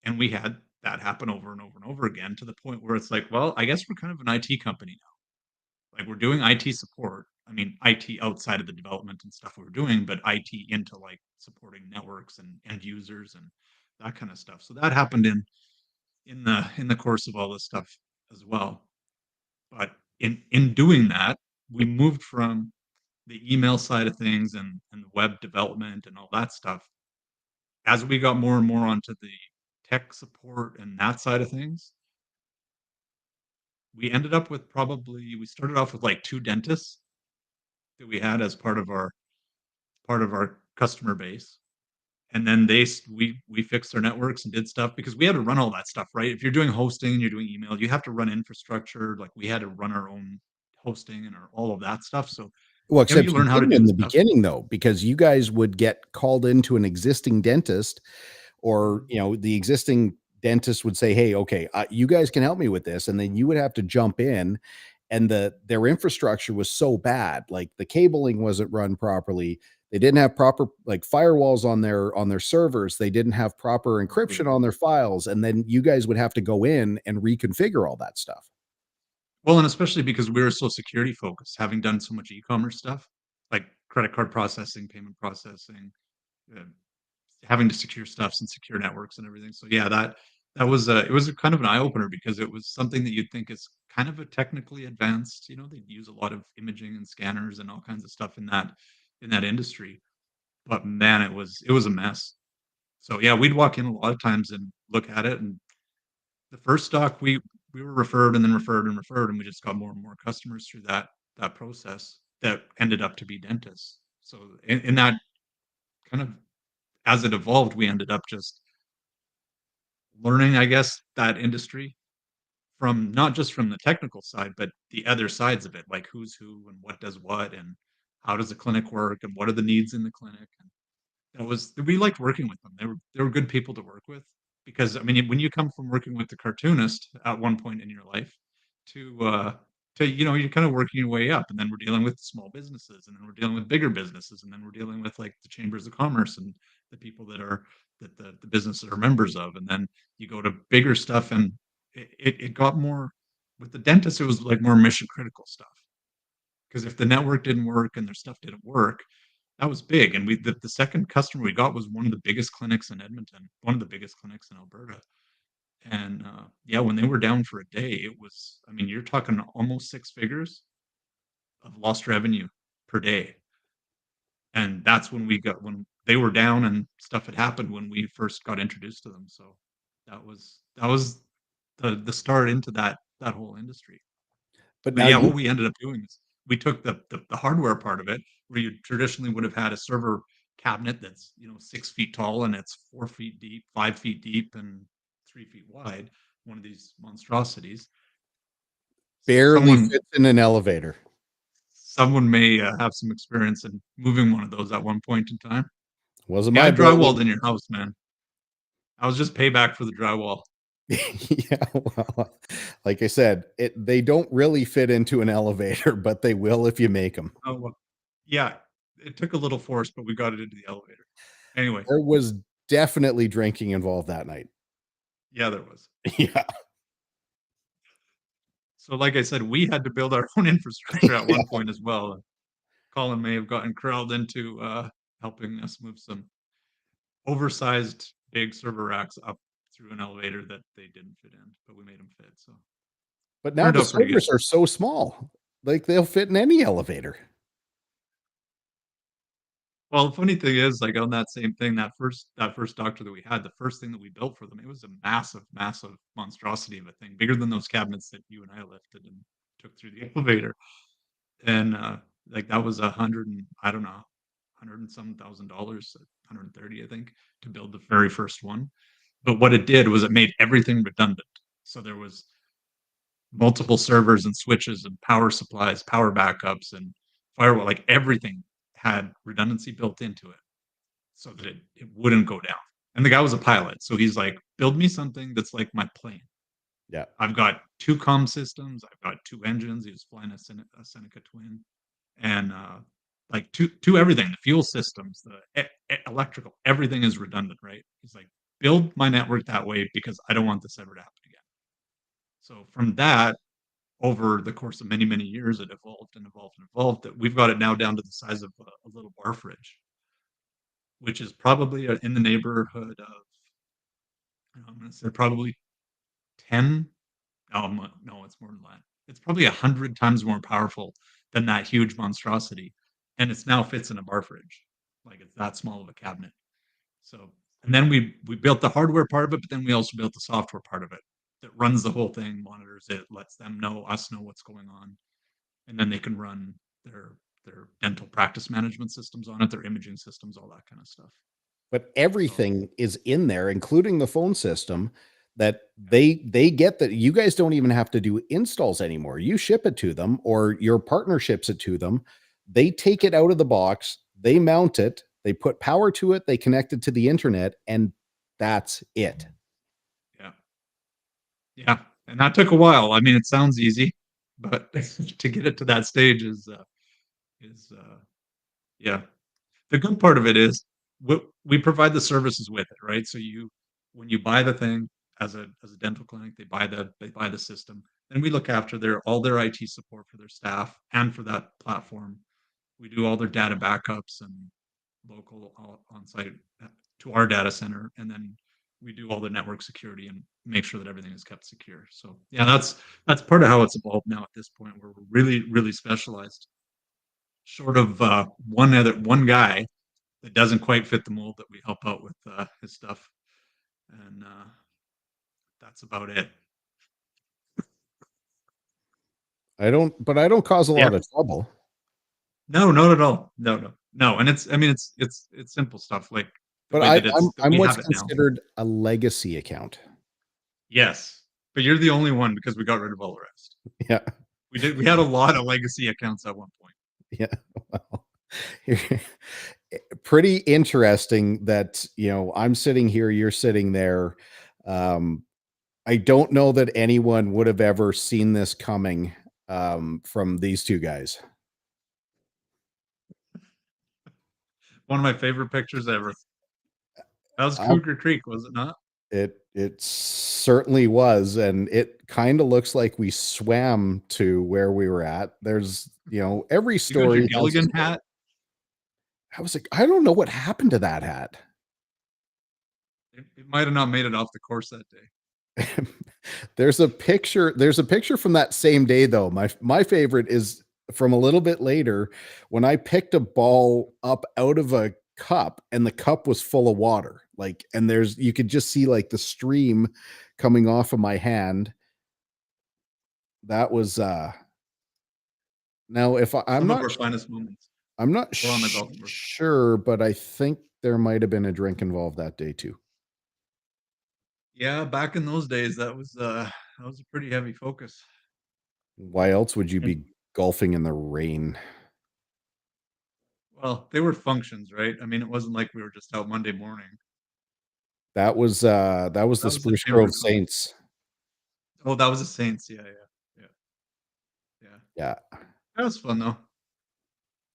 And we had that happen over and over and over again to the point where it's like, well, I guess we're kind of an IT company now. Like we're doing IT support. I mean, IT outside of the development and stuff we were doing, but IT into like supporting networks and end users and that kind of stuff. So that happened in the course of all this stuff as well. But in doing that, we moved from the email side of things and the web development and all that stuff. As we got more and more onto the tech support and that side of things, we ended up with we started off with like 2 dentists that we had as part of our customer base, and then we fixed their networks and did stuff because we had to run all that stuff, right? If you're doing hosting and you're doing email, you have to run infrastructure, like, we had to run our own hosting and all of that stuff, so, Well, you except you learn how to didn't do in the the stuff. beginning though, because you guys would get called into an existing dentist or, Mhm. the existing dentist would say, "Hey, okay, you guys can help me with this." And then you would have to jump in and their infrastructure was so bad, like the cabling wasn't run properly. They didn't have proper like firewalls on their servers. They didn't have proper encryption Totally. on their files. And then you guys would have to go in and reconfigure all that stuff. Well, and especially because we were so security focused, having done so much e-commerce stuff, like credit card processing, payment processing, uh, having to secure stuffs and secure networks and everything. So yeah, that was it was a kind of an eye opener because it was something that you'd think is kind of a technically advanced. They'd use a lot of imaging and scanners and all kinds of stuff in that industry. But man, it was a mess. So yeah, we'd walk in a lot of times and look at it, and the first stock we were referred and then referred and referred, and we just got more and more customers through that process that ended up to be dentists. So in that kind of, as it evolved, we ended up just learning, I guess, that industry from not just from the technical side, but the other sides of it, like who's who and what does what and how does the clinic work and what are the needs in the clinic. And we liked working with them. They were good people to work with because I mean, when you come from working with the cartoonist at one point in your life to you're kind of working your way up, and then we're dealing with small businesses, and then we're dealing with bigger businesses, and then we're dealing with like the chambers of commerce and the people that the businesses are members of, and then you go to bigger stuff, and it got more with the dentist. It was like more mission critical stuff because if the network didn't work and their stuff didn't work, that was big, and the second customer we got was one of the biggest clinics in Edmonton, one of the biggest clinics in Alberta, and, yeah, when they were down for a day, it was, I mean, you're talking almost 6 figures of lost revenue per day, and that's when they were down and stuff had happened when we first got introduced to them, so that was the start into that whole industry. But But now yeah, you what we ended up doing is we took the hardware part of it, where you traditionally would have had a server cabinet that's 6 feet tall and it's 4 feet deep, 5 feet deep, and 3 feet wide. One of these monstrosities. barely Someone fits in an elevator. someone may have some experience in moving one of those at one point in time. Wasn't Yeah, my I building. drywalled in your house, man. I was just payback for the drywall. Yeah, well, like I said, they don't really fit into an elevator, but they will if you make them. Oh well. Yeah, it took a little force, but we got it into the elevator. Anyway, There was definitely drinking involved that night. Yeah, there was. Yeah. So, like I said, we had to build our own infrastructure at Yeah. one point as well. Colin may have gotten corralled into helping us move some oversized big server racks up through an elevator that they didn't fit in, but we made them fit. So But now turned the out pretty good. servers are so small, like they'll fit in any elevator. Well, the funny thing is, like on that same thing, that first doctor that we had, the first thing that we built for them, it was a massive, massive monstrosity of a thing, bigger than those cabinets that you and I lifted and took through the elevator. And like that was 100 and I don't know, 100 and some $1,000, 130, I think, to build the very first one. But what it did was it made everything redundant. So there was multiple servers and switches and power supplies, power backups, and firewall. Like everything had redundancy built into it so that it wouldn't go down. And the guy was a pilot. So he's like, build me something that's like my plane. Yeah. I've got two comm systems. I've got two engines. He was flying a Seneca twin. And like to everything, the fuel systems, the electrical, everything is redundant, right? He's like, build my network that way because I don't want this ever to happen again. So from that, over the course of many, many years, it evolved and evolved and evolved. That we've got it now down to the size of a little bar fridge, which is probably in the neighborhood of, I'm going to say probably 10. No, it's more than that. It's probably 100 times more powerful than that huge monstrosity, and it's now fits in a bar fridge. Like it's that small of a cabinet. So, and then we built the hardware part of it, but then we also built the software part of it that runs the whole thing, monitors it, lets us know what's going on, and then they can run their dental practice management systems on it, their imaging systems, all that kind of stuff. But So, everything is in there, including the phone system, that yeah. they get that you guys don't even have to do installs anymore. You ship it to them or your partner ships it to them. They take it out of the box, they mount it, they put power to it, they connect it to the internet, and that's it. Yeah. Yeah. And that took a while. I mean, it sounds easy, but to get it to that stage is yeah. The good part of it is we provide the services with it, right? So when you buy the thing as a dental clinic, they buy the system. And we look after all their IT support for their staff and for that platform. We do all their data backups and local on site to our data center, and then we do all the network security and make sure that everything is kept secure. So yeah, that's part of how it's evolved now at this point, where we're really really specialized. Short of one guy that doesn't quite fit the mold that we help out with his stuff, and that's about it. I don't cause a Yeah, lot of trouble. no, not at all. No, and it's I mean it's simple stuff like the But way that it's that I'm we what's have it now. considered a legacy account. Yes, but you're the only one because we got rid of all the rest. Yeah. We had a lot of legacy accounts at one point. Yeah. Well, pretty interesting that, I'm sitting here, you're sitting there. Um, I don't know that anyone would have ever seen this coming from these two guys. One of my favorite pictures ever. That was Um, Cougar Creek, was it not? it certainly was, and it kind of looks like we swam to where we were at. There's, every You got your story has a Gilligan story. hat. I was like, I don't know what happened to that hat. It might have not made it off the course that day. There's a picture from that same day though. My favorite is from a little bit later when I picked a ball up out of a cup and the cup was full of water. Like, and you could just see like the stream coming off of my hand. That was now if Some of our finest moments I'm not were on the golf course. sure, but I think there might have been a drink involved that day too. Yeah, back in those days, that was a pretty heavy focus. Why else would you And be golfing in the rain? well, they were functions, right? I mean, it wasn't like we were just out Monday morning. That was the That was the Spruce Chamber Grove of Commerce. Saints. Oh, that was the Saints. Yeah, yeah, yeah, yeah. Yeah. That was fun though.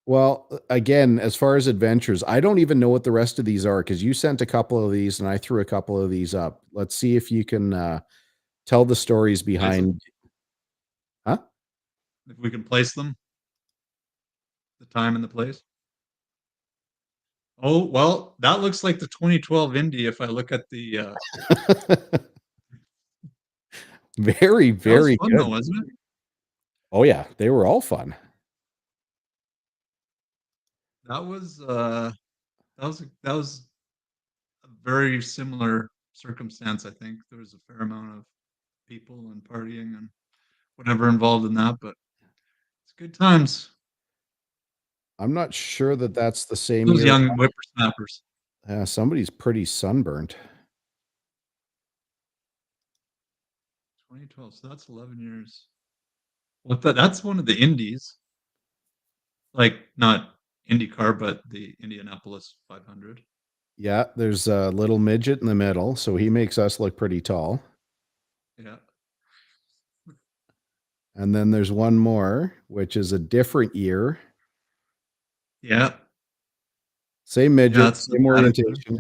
Well, again, as far as adventures, I don't even know what the rest of these are because you sent a couple of these and I threw a couple of these up. Let's see if you can tell the stories Place them. behind. Huh? If we can place them, the time and the place. Oh, well, that looks like the 2012 Indy if I look at the Very, that was very fun though, good. wasn't it? Oh yeah, they were all fun. That was that was a very similar circumstance, I think. There was a fair amount of people and partying and whatever involved in that, but it's good times. I'm not sure that that's the same Those year. young whippersnappers. Somebody's pretty sunburnt. 2012, so that's 11 years. What that's one of the indies. Like not IndyCar, but the Indianapolis 500. Yeah, there's a little midget in the middle, so he makes us look pretty tall. Yeah. And then there's one more, which is a different year. Yeah. Same Yeah, midget, that's the same paddock there. orientation.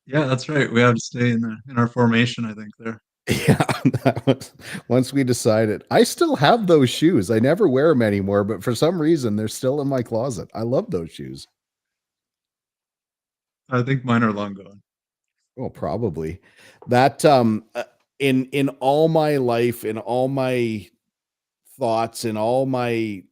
Yeah, that's right. We have to stay in our formation, I think, there. Yeah, that was once we decided. I still have those shoes. I never wear them anymore, but for some reason they're still in my closet. I love those shoes. I think mine are long gone. Oh, probably. That in all my life, in all my thoughts, in all my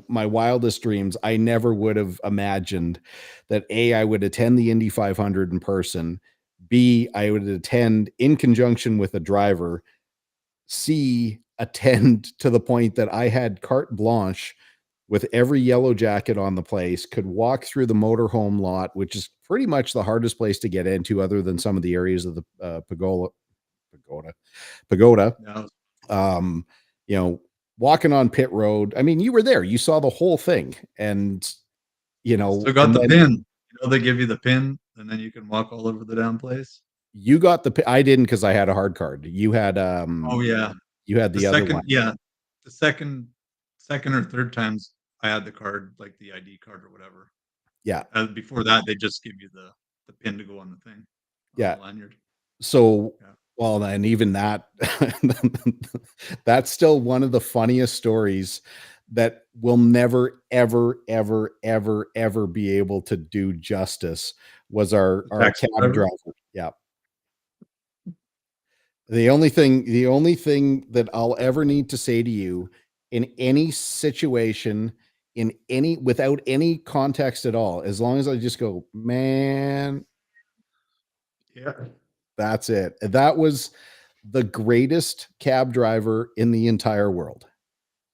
my wildest dreams, I never would have imagined that A, I would attend the Indy 500 in person, B, I would attend in conjunction with a driver, C, attend to the point that I had carte blanche with every yellow jacket on the place, could walk through the motorhome lot, which is pretty much the hardest place to get into other than some of the areas of the pagoda. Yeah, Um, you know, walking on pit road. I mean, you were there, you saw the whole thing. And, still got and the then pin. They give you the pin, and then you can walk all over the damn place. you got I didn't because I had a hard card. Oh yeah, You had the the other one. second, yeah, the second or third times I had the card, like the ID card or whatever. Yeah. Before that, they just give you the pin to go on the thing, on Yeah. the lanyard. So, Yeah. well, and even that, that's still one of the funniest stories that will never, ever, ever, ever, ever be able to do justice was The our taxi cab driver. driver. Yeah. The only thing that I'll ever need to say to you in any situation, in any without any context at all, as long as I just go, man, Yeah. that's it. That was the greatest cab driver in the entire world.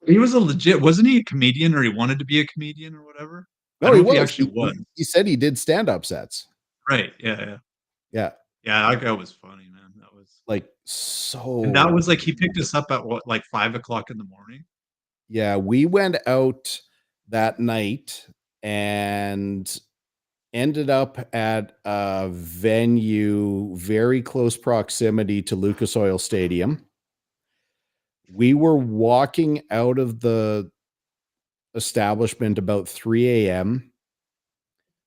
He was a legit, wasn't he a comedian or he wanted to be a comedian or whatever? I No, don't he know if he was. actually was. He said he did stand-up sets. Right. Yeah. Yeah. Yeah, Yeah. That guy was funny, man. That was, like and that so. was like, he picked us up at what, like 5 o'clock in the morning? Yeah, we went out that night and ended up at a venue very close proximity to Lucas Oil Stadium. We were walking out of the establishment about 3 a.m.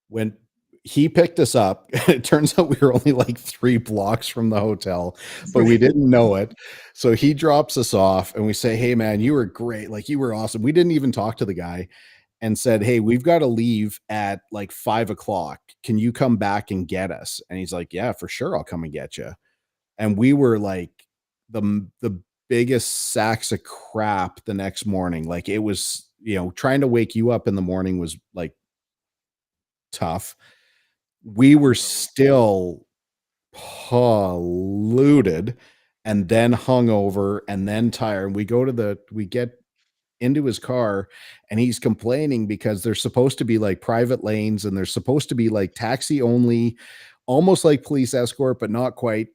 when he picked us up. It turns out we were only like 3 blocks from the hotel, but we didn't know it. So he drops us off and we say, "Hey man, you were great. Like you were awesome." We didn't even talk to the guy and said, "Hey, we've got to leave at like 5 o'clock. Can you come back and get us?" And he's like, "Yeah, for sure. I'll come and get you." And we were like the biggest sacks of crap the next morning. Like it was, trying to wake you up in the morning was like tough. We were still polluted and then hungover and then tired. We get into his car and he's complaining because there's supposed to be like private lanes and there's supposed to be like taxi only, almost like police escort, but not quite.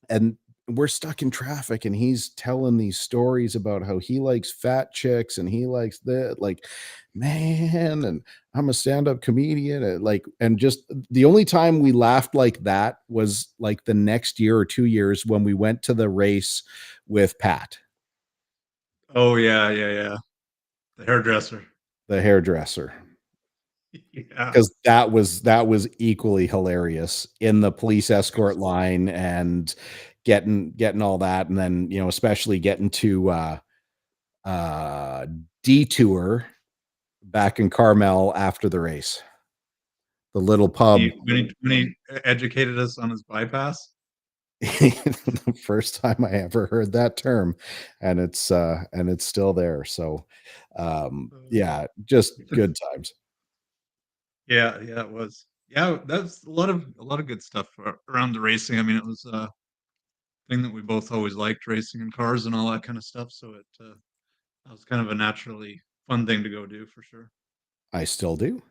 And we're stuck in traffic and he's telling these stories about how he likes fat chicks and he likes that, like, man, and I'm a stand-up comedian, and like, and just the only time we laughed like that was like the next year or 2 years when we went to the race with Pat. Oh yeah, yeah, yeah. The hairdresser. The hairdresser. Yeah. Because that was equally hilarious in the police escort line and getting all that, and then especially getting to uh detour back in Carmel after the race, the little pub. When he educated us on his bypass. The first time I ever heard that term, and it's still there. So yeah, just good times. Yeah, yeah, it was. Yeah, that's a lot of good stuff around the racing. I mean, it was a thing that we both always liked, racing in cars and all that kind of stuff. So that was kind of a naturally fun thing to go do for sure. I still do.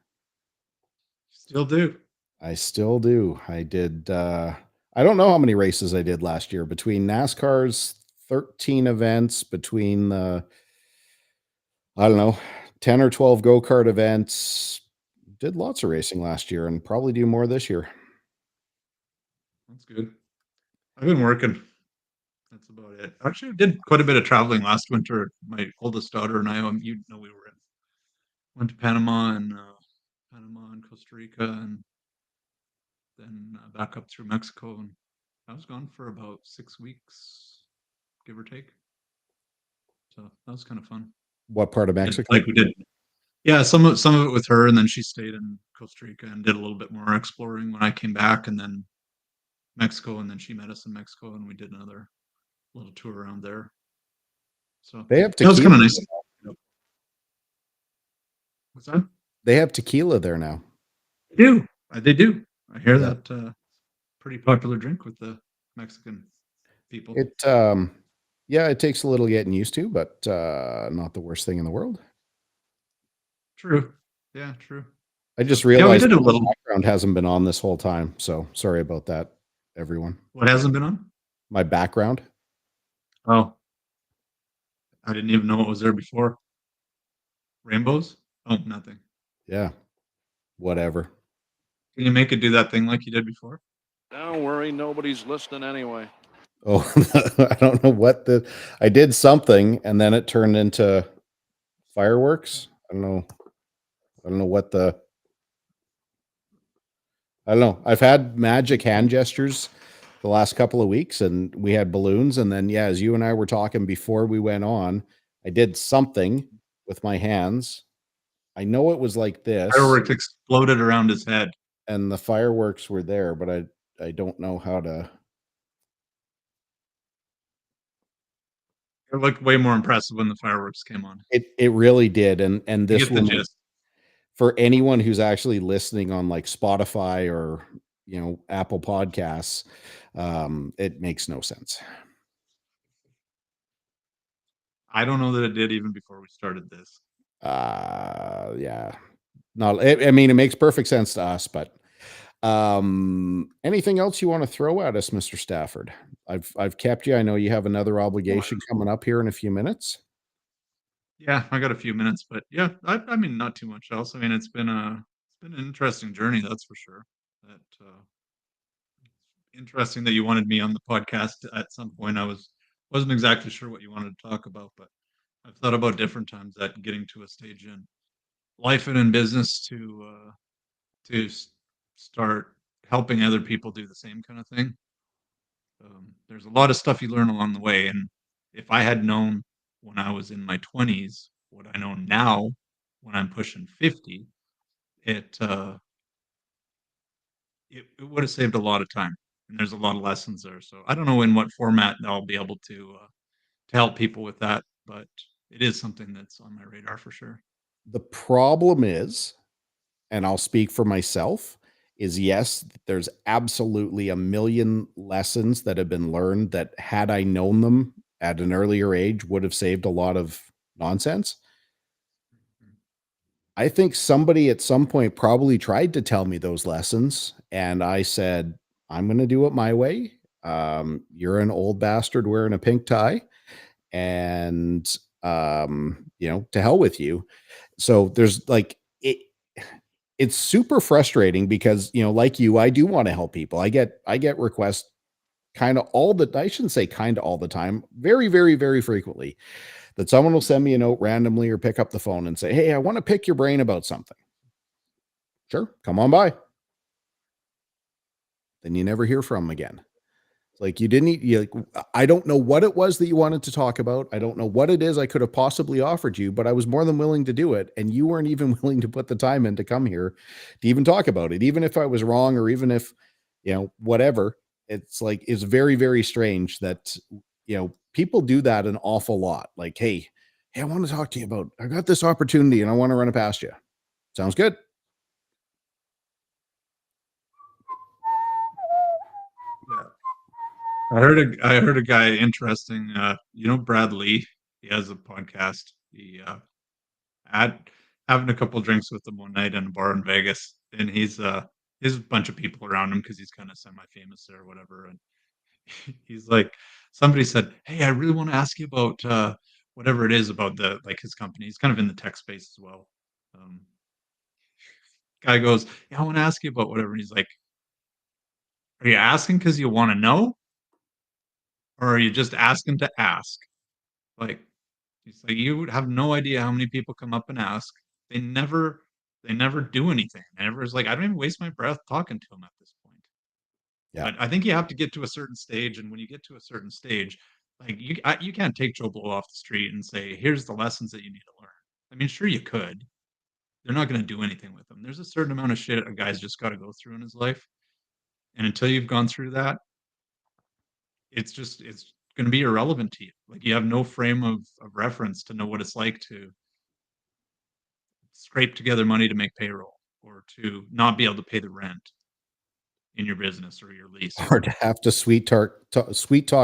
Still do. I still do. I did I don't know how many races I did last year between NASCAR's 13 events, between the I don't know, 10 or 12 go-kart events. Did lots of racing last year and probably do more this year. That's good. I've been working. That's about it. Actually, I did quite a bit of traveling last winter. My oldest daughter and I, we went to Panama and Costa Rica, and then back up through Mexico. And I was gone for about 6 weeks, give or take. So that was kind of fun. What part of Mexico? Like we did, yeah, some of it with her, and then she stayed in Costa Rica and did a little bit more exploring when I came back, and then Mexico, and then she met us in Mexico, and we did another little tour around there. So They have that was tequila. kind of nice. What's that? They have tequila there now. They do. They do. I hear Yeah. that pretty popular drink with the Mexican people. It yeah, it takes a little getting used to, but not the worst thing in the world. True. Yeah, true. I just So, yeah, we realized did a my little. background hasn't been on this whole time, so sorry about that, everyone. What hasn't been on? My background. Oh, I didn't even know it was there before. Rainbows? Oh, nothing. Yeah, whatever. Can you make it do that thing like you did before? Don't worry, nobody's listening anyway. Oh, I don't know what I did something and then it turned into fireworks. I don't know. I don't know what I don't know. I've had magic hand gestures the last couple of weeks and we had balloons. And then, yeah, as you and I were talking before we went on, I did something with my hands. I know it was like this. Fireworks exploded around his head. And the fireworks were there, but I don't know how to. It looked way more impressive when the fireworks came on. It really did. And You this get the one, gist. for anyone who's actually listening on like Spotify or Apple Podcasts, it makes no sense. I don't know that it did even before we started this. Yeah. Not I mean, it makes perfect sense to us, but anything else you want to throw at us, Mr. Stafford? I've kept you. I know you have another obligation coming up here in a few minutes. Yeah, I got a few minutes, but yeah, I mean, not too much else. I mean, it's been an interesting journey, that's for sure. That interesting that you wanted me on the podcast at some point. Wasn't exactly sure what you wanted to talk about, but I've thought about different times that getting to a stage in life and in business to start helping other people do the same kind of thing. There's a lot of stuff you learn along the way, and if I had known when I was in my 20s what I know now when I'm pushing 50, it it would have saved a lot of time, and there's a lot of lessons there. So I don't know in what format I'll be able to help people with that, but it is something that's on my radar for sure. The problem is, and I'll speak for myself, is yes, there's absolutely a million lessons that have been learned that had I known them at an earlier age would have saved a lot of nonsense. I think somebody at some point probably tried to tell me those lessons, and I said, I'm going to do it my way. You're an old bastard wearing a pink tie, and to hell with you. So there's like it's super frustrating because like you, I do want to help people. I get requests I shouldn't say kind of all the time, very, very, very frequently, that someone will send me a note randomly or pick up the phone and say, "Hey, I want to pick your brain about something." Sure, come on by. Then you never hear from them again. Like you didn't, you like, I don't know what it was that you wanted to talk about. I don't know what it is I could have possibly offered you, but I was more than willing to do it. And you weren't even willing to put the time in to come here to even talk about it, even if I was wrong or even if, whatever. It's like, it's very, very strange that, people do that an awful lot. Like, hey, I want to talk to you about, I got this opportunity and I want to run it past you. Sounds good. Yeah. I heard a guy interesting. Brad Lee. He has a podcast. He had having a couple drinks with him one night in a bar in Vegas, and he's a bunch of people around him because he's kind of semi-famous there or whatever. And he's like, somebody said, "Hey, I really want to ask you about whatever it is about the like his company." He's kind of in the tech space as well. Um, Guy goes, "Yeah, I want to ask you about whatever." And he's like, "Are you asking because you want to know, or are you just asking to ask?" Like, he's like, you would have no idea how many people come up and ask. They never, they never do anything. They never is like, I don't even waste my breath talking to them at this point. Yeah. But I think you have to get to a certain stage, and when you get to a certain stage, like you can't take Joe Blow off the street and say, "Here's the lessons that you need to learn." I mean, sure you could. They're not going to do anything with them. There's a certain amount of shit a guy's just got to go through in his life, and until you've gone through that, it's going to be irrelevant to you. Like you have no frame of reference to know what it's like to scrape together money to make payroll or to not be able to pay the rent in your business or your lease or Or to have to sweet talk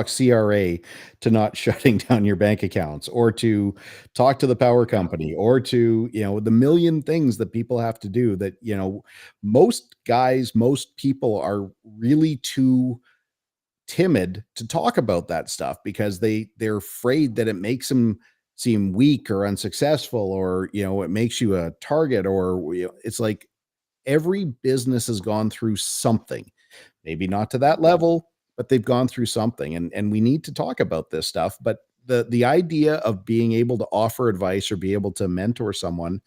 CRA to not shutting down your bank accounts, or to talk to the power company, or to, the million things that people have to do that, most people are really too timid to talk about that stuff because they're afraid that it makes them seem weak or unsuccessful, or, it makes you a target, or, it's like every business has gone through something. Maybe not to that level, but they've gone through something, and we need to talk about this stuff. But the idea of being able to offer advice or be able to mentor someone,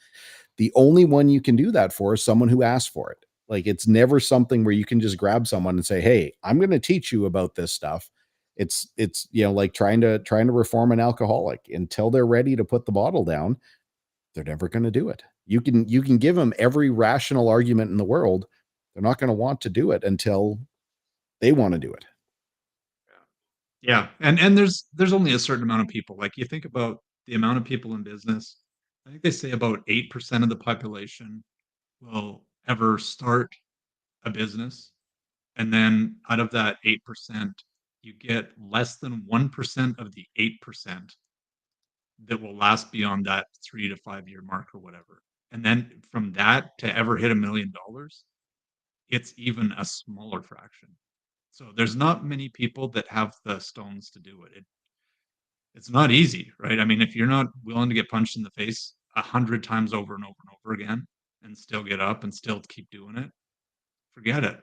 the only one you can do that for is someone who asks for it. Like it's never something where you can just grab someone and say, "Hey, I'm going to teach you about this stuff." It's like trying to reform an alcoholic. Until they're ready to put the bottle down, they're never going to do it. You can give them every rational argument in the world. They're not going to want to do it until they want to do it. yeah. And there's only a certain amount of people. Like you think about the amount of people in business. I think they say about 8% of the population will ever start a business. And then out of that 8%, you get less than 1% of the 8% that will last beyond that 3 to 5 year mark or whatever. And then from that to ever hit $1 million, it's even a smaller fraction. So there's not many people that have the stones to do it. It's not easy, right? I mean, if you're not willing to get punched in the face 100 times over and over and over again and still get up and still keep doing it, forget it.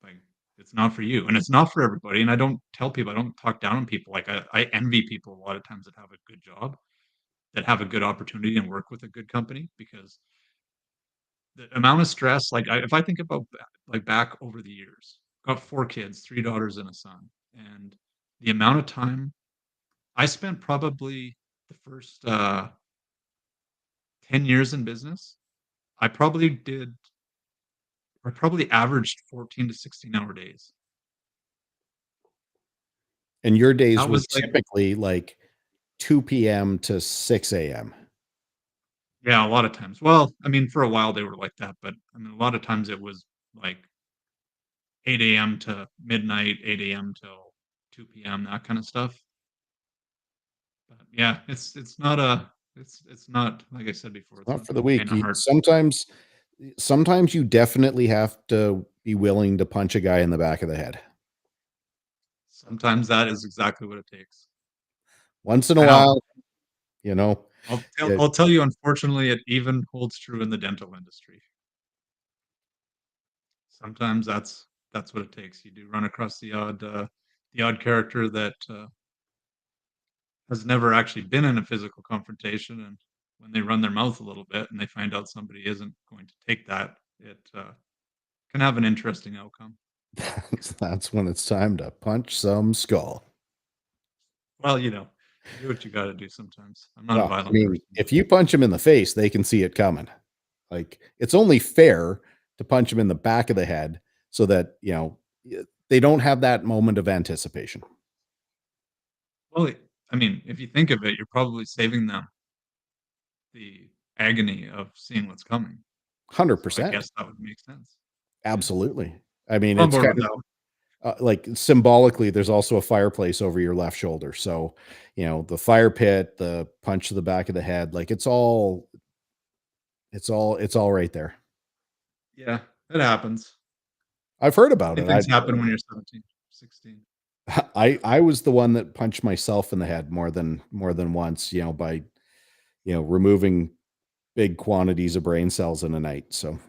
Like it's not for you, and it's not for everybody. And I don't tell people, I don't talk down on people. Like I envy people a lot of times that have a good job, that have a good opportunity and work with a good company, because the amount of stress, like if I think about like back over the years, got 4 kids, 3 daughters and a son, and the amount of time I spent, probably the first 10 years in business, I probably did, I probably averaged 14 to 16-hour days. And your days That were was like, typically like 2 p.m. to 6 a.m. yeah, a lot of times. Well, I mean, for a while they were like that, but I mean, a lot of times it was like 8 a.m. to midnight, 8 a.m. till 2 p.m., that kind of stuff. But yeah, it's not, like I said before, it's Not not for for the the weak. faint of heart. Sometimes you definitely have to be willing to punch a guy in the back of the head. Sometimes that is exactly what it takes. Once in a I know. while, you know, I'll tell you, unfortunately, it even holds true in the dental industry. Sometimes that's what it takes. You do run across the odd odd character that has never actually been in a physical confrontation, and when they run their mouth a little bit and they find out somebody isn't going to take that, it can have an interesting outcome. That's when it's time to punch some skull. Well, do what you got to do sometimes. I'm not a Well, I violent mean, person. if you punch them in the face, they can see it coming. Like, it's only fair to punch them in the back of the head so that, they don't have that moment of anticipation. Well, I mean, if you think of it, you're probably saving them the agony of seeing what's coming. So I 100%. guess that would make sense. Absolutely. I mean, I'm on it's board kind with of that one. like symbolically, there's also a fireplace over your left shoulder. So, the fire pit, the punch to the back of the head, like it's all right there. Yeah, it happens. I've heard about it. Things happen when you're 17, 16. I was the one that punched myself in the head more than once, by, removing big quantities of brain cells in a night. So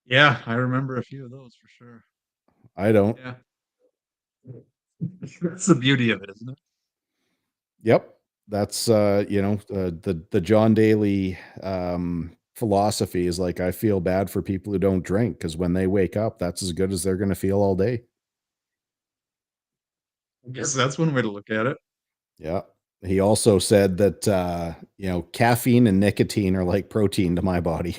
Yeah, I remember a few of those for sure. I don't. Yeah. That's the beauty of it, isn't it? Yep. That's the John Daly philosophy is like, I feel bad for people who don't drink because when they wake up, that's as good as they're going to feel all day. I guess that's one way to look at it. Yeah. He also said that caffeine and nicotine are like protein to my body.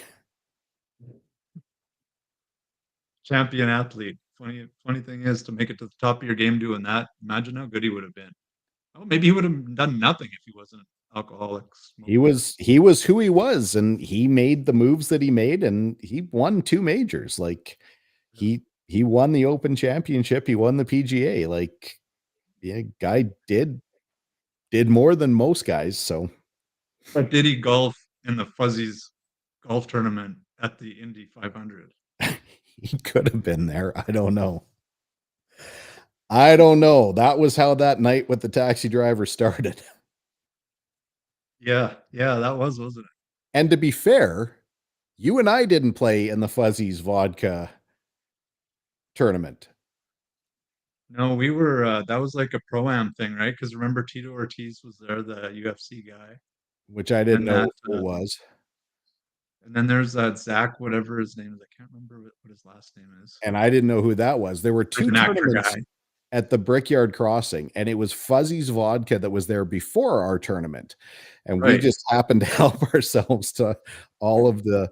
Champion athlete. Funny thing is, to make it to the top of your game doing that, imagine how good he would have been. Oh, maybe he would have done nothing if he wasn't an alcoholic. He was who he was, and he made the moves that he made, and he won 2 majors. Like, he won the Open Championship, he won the PGA. Like, yeah, guy did more than most guys. So But did he golf in the Fuzzies golf tournament at the Indy 500? he could have been there. I don't know. That was how that night with the taxi driver started. Yeah, that wasn't it? And to be fair, you and I didn't play in the Fuzzies vodka tournament. No, we were. That was like a pro-am thing, right? Because remember, Tito Ortiz was there, the UFC guy, Which I didn't and know who it was. and then there's that Zach, whatever his name is. I can't remember what his last name is. And I didn't know who that was. There were 2 Like an actor tournaments guy. at the Brickyard Crossing, and it was Fuzzy's Vodka that was there before our tournament. And we Right. just happened to help ourselves to all of the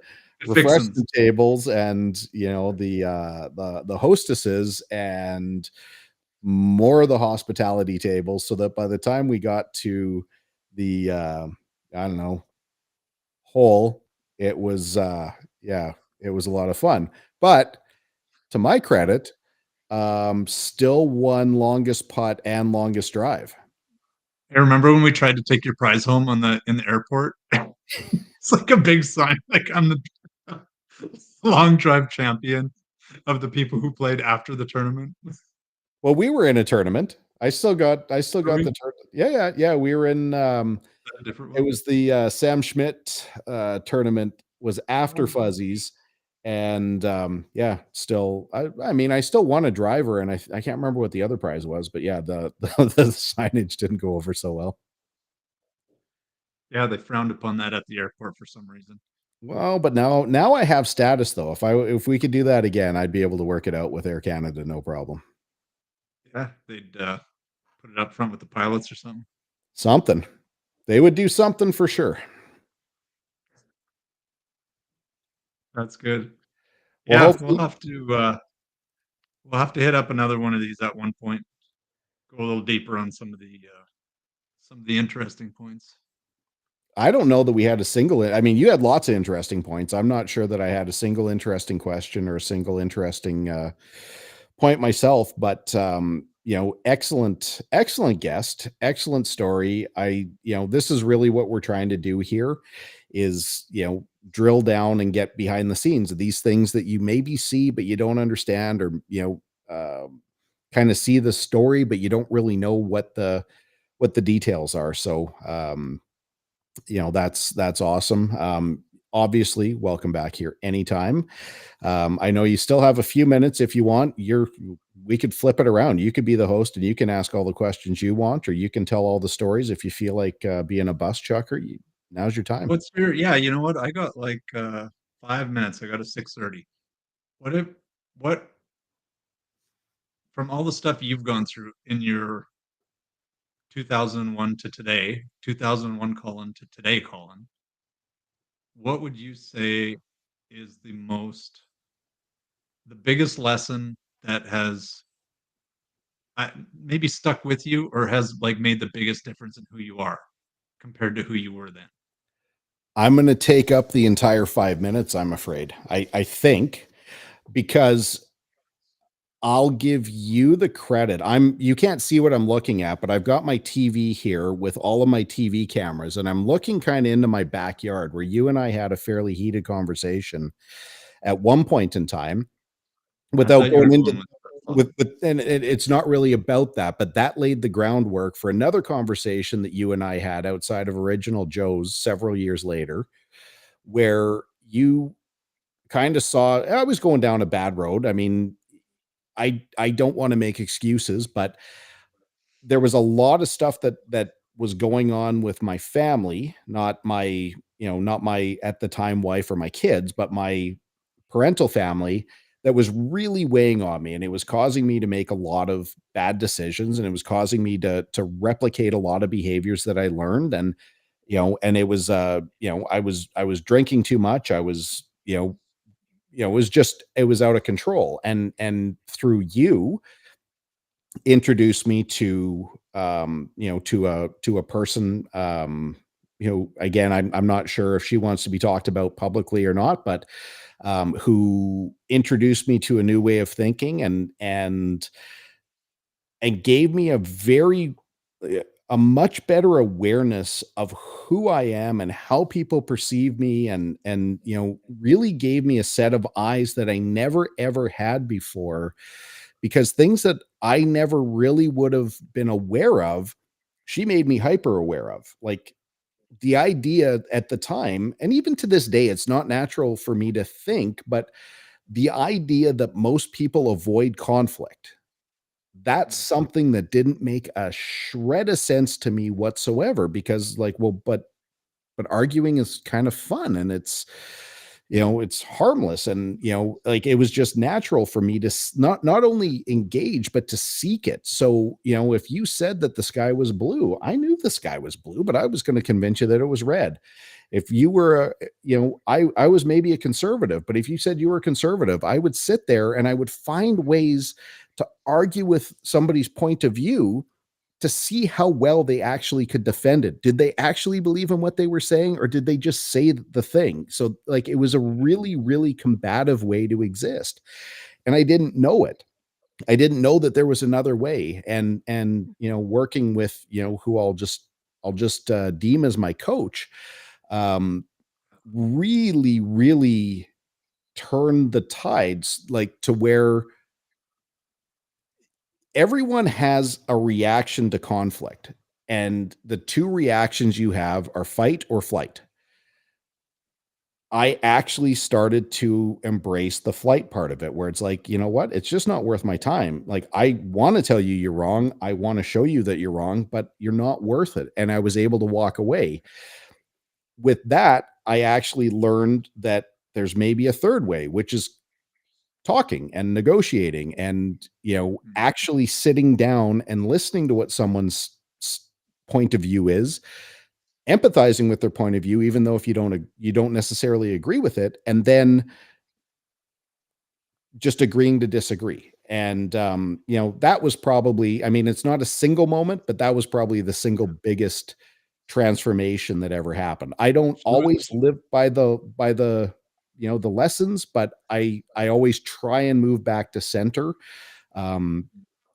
refreshment tables and, the hostesses and more of the hospitality tables, so that by the time we got to the, I don't know, hole, it was, it was a lot of fun. But to my credit, still won longest putt and longest drive. I remember when we tried to take your prize home in the airport. It's like a big sign, like I'm the long drive champion of the people who played after the tournament. Well, we were in a tournament. I still got the tournament. Yeah. We were in, it was the Sam Schmidt tournament was after Fuzzies. And still, I mean, I still won a driver, and I can't remember what the other prize was, but yeah, the signage didn't go over so well. Yeah, they frowned upon that at the airport for some reason. Well, but now I have status though. If we could do that again, I'd be able to work it out with Air Canada, no problem. Yeah, they'd put it up front with the pilots or something. Something. They would do something for sure. That's good. Well, yeah, we'll have to hit up another one of these at one point. Go a little deeper on some of the interesting points. I don't know that we had a single. I mean, you had lots of interesting points. I'm not sure that I had a single interesting question or a single interesting point myself, but excellent guest, excellent story. This is really what we're trying to do here is, drill down and get behind the scenes of these things that you maybe see, but you don't understand, or, kind of see the story, but you don't really know what the details are. So, that's awesome. Obviously, welcome back here anytime. I know you still have a few minutes if you want. we could flip it around. You could be the host and you can ask all the questions you want, or you can tell all the stories. If you feel like being a bus chucker, now's your time. What's your, yeah, you know what? I got like 5 minutes. I got a 6:30. What if, what, from all the stuff you've gone through in your 2001 to today, 2001 Colin to today Colin, what would you say is the biggest lesson that has maybe stuck with you or has like made the biggest difference in who you are compared to who you were then? I'm going to take up the entire 5 minutes, I'm afraid. I think, because I'll give you the credit. You can't see what I'm looking at, but I've got my TV here with all of my TV cameras, and I'm looking kind of into my backyard where you and I had a fairly heated conversation at one point in time, I without thought you were going going into with and it's not really about that, but that laid the groundwork for another conversation that you and I had outside of Original Joe's several years later, where you kind of saw I was going down a bad road. I mean, I don't want to make excuses, but there was a lot of stuff that was going on with my family, not my, not my at the time wife or my kids, but my parental family, that was really weighing on me, and it was causing me to make a lot of bad decisions, and it was causing me to replicate a lot of behaviors that I learned. And and it was I was drinking too much. I was it was out of control. And through you introduced me to a person, again, I'm not sure if she wants to be talked about publicly or not, but who introduced me to a new way of thinking, and gave me a much better awareness of who I am and how people perceive me, and really gave me a set of eyes that I never ever had before, because things that I never really would have been aware of, she made me hyper aware of. Like, the idea at the time, and even to this day, it's not natural for me to think, but the idea that most people avoid conflict, that's something that didn't make a shred of sense to me whatsoever, because, like, well, but arguing is kind of fun, and it's harmless, and like, it was just natural for me to not only engage but to seek it. So if you said that the sky was blue, I knew the sky was blue, but I was going to convince you that it was red. If you were I was maybe a conservative, but if you said you were a conservative, I would sit there and I would find ways to argue with somebody's point of view, to see how well they actually could defend it. Did they actually believe in what they were saying, or did they just say the thing? So, like, it was a really, really combative way to exist. And I didn't know it. I didn't know that there was another way. And working with, who I'll just deem as my coach, um, really, really turned the tides, like, to where everyone has a reaction to conflict. And the two reactions you have are fight or flight. I actually started to embrace the flight part of it, where it's like, you know what? It's just not worth my time. Like, I want to tell you you're wrong. I want to show you that you're wrong, but you're not worth it. And I was able to walk away. With that, I actually learned that there's maybe a third way, which is talking and negotiating, and actually sitting down and listening to what someone's point of view is, empathizing with their point of view, even though if you don't necessarily agree with it, and then just agreeing to disagree. And that was probably, I mean, it's not a single moment, but that was probably the single biggest transformation that ever happened. I don't always live by the the lessons, but I always try and move back to center. Um,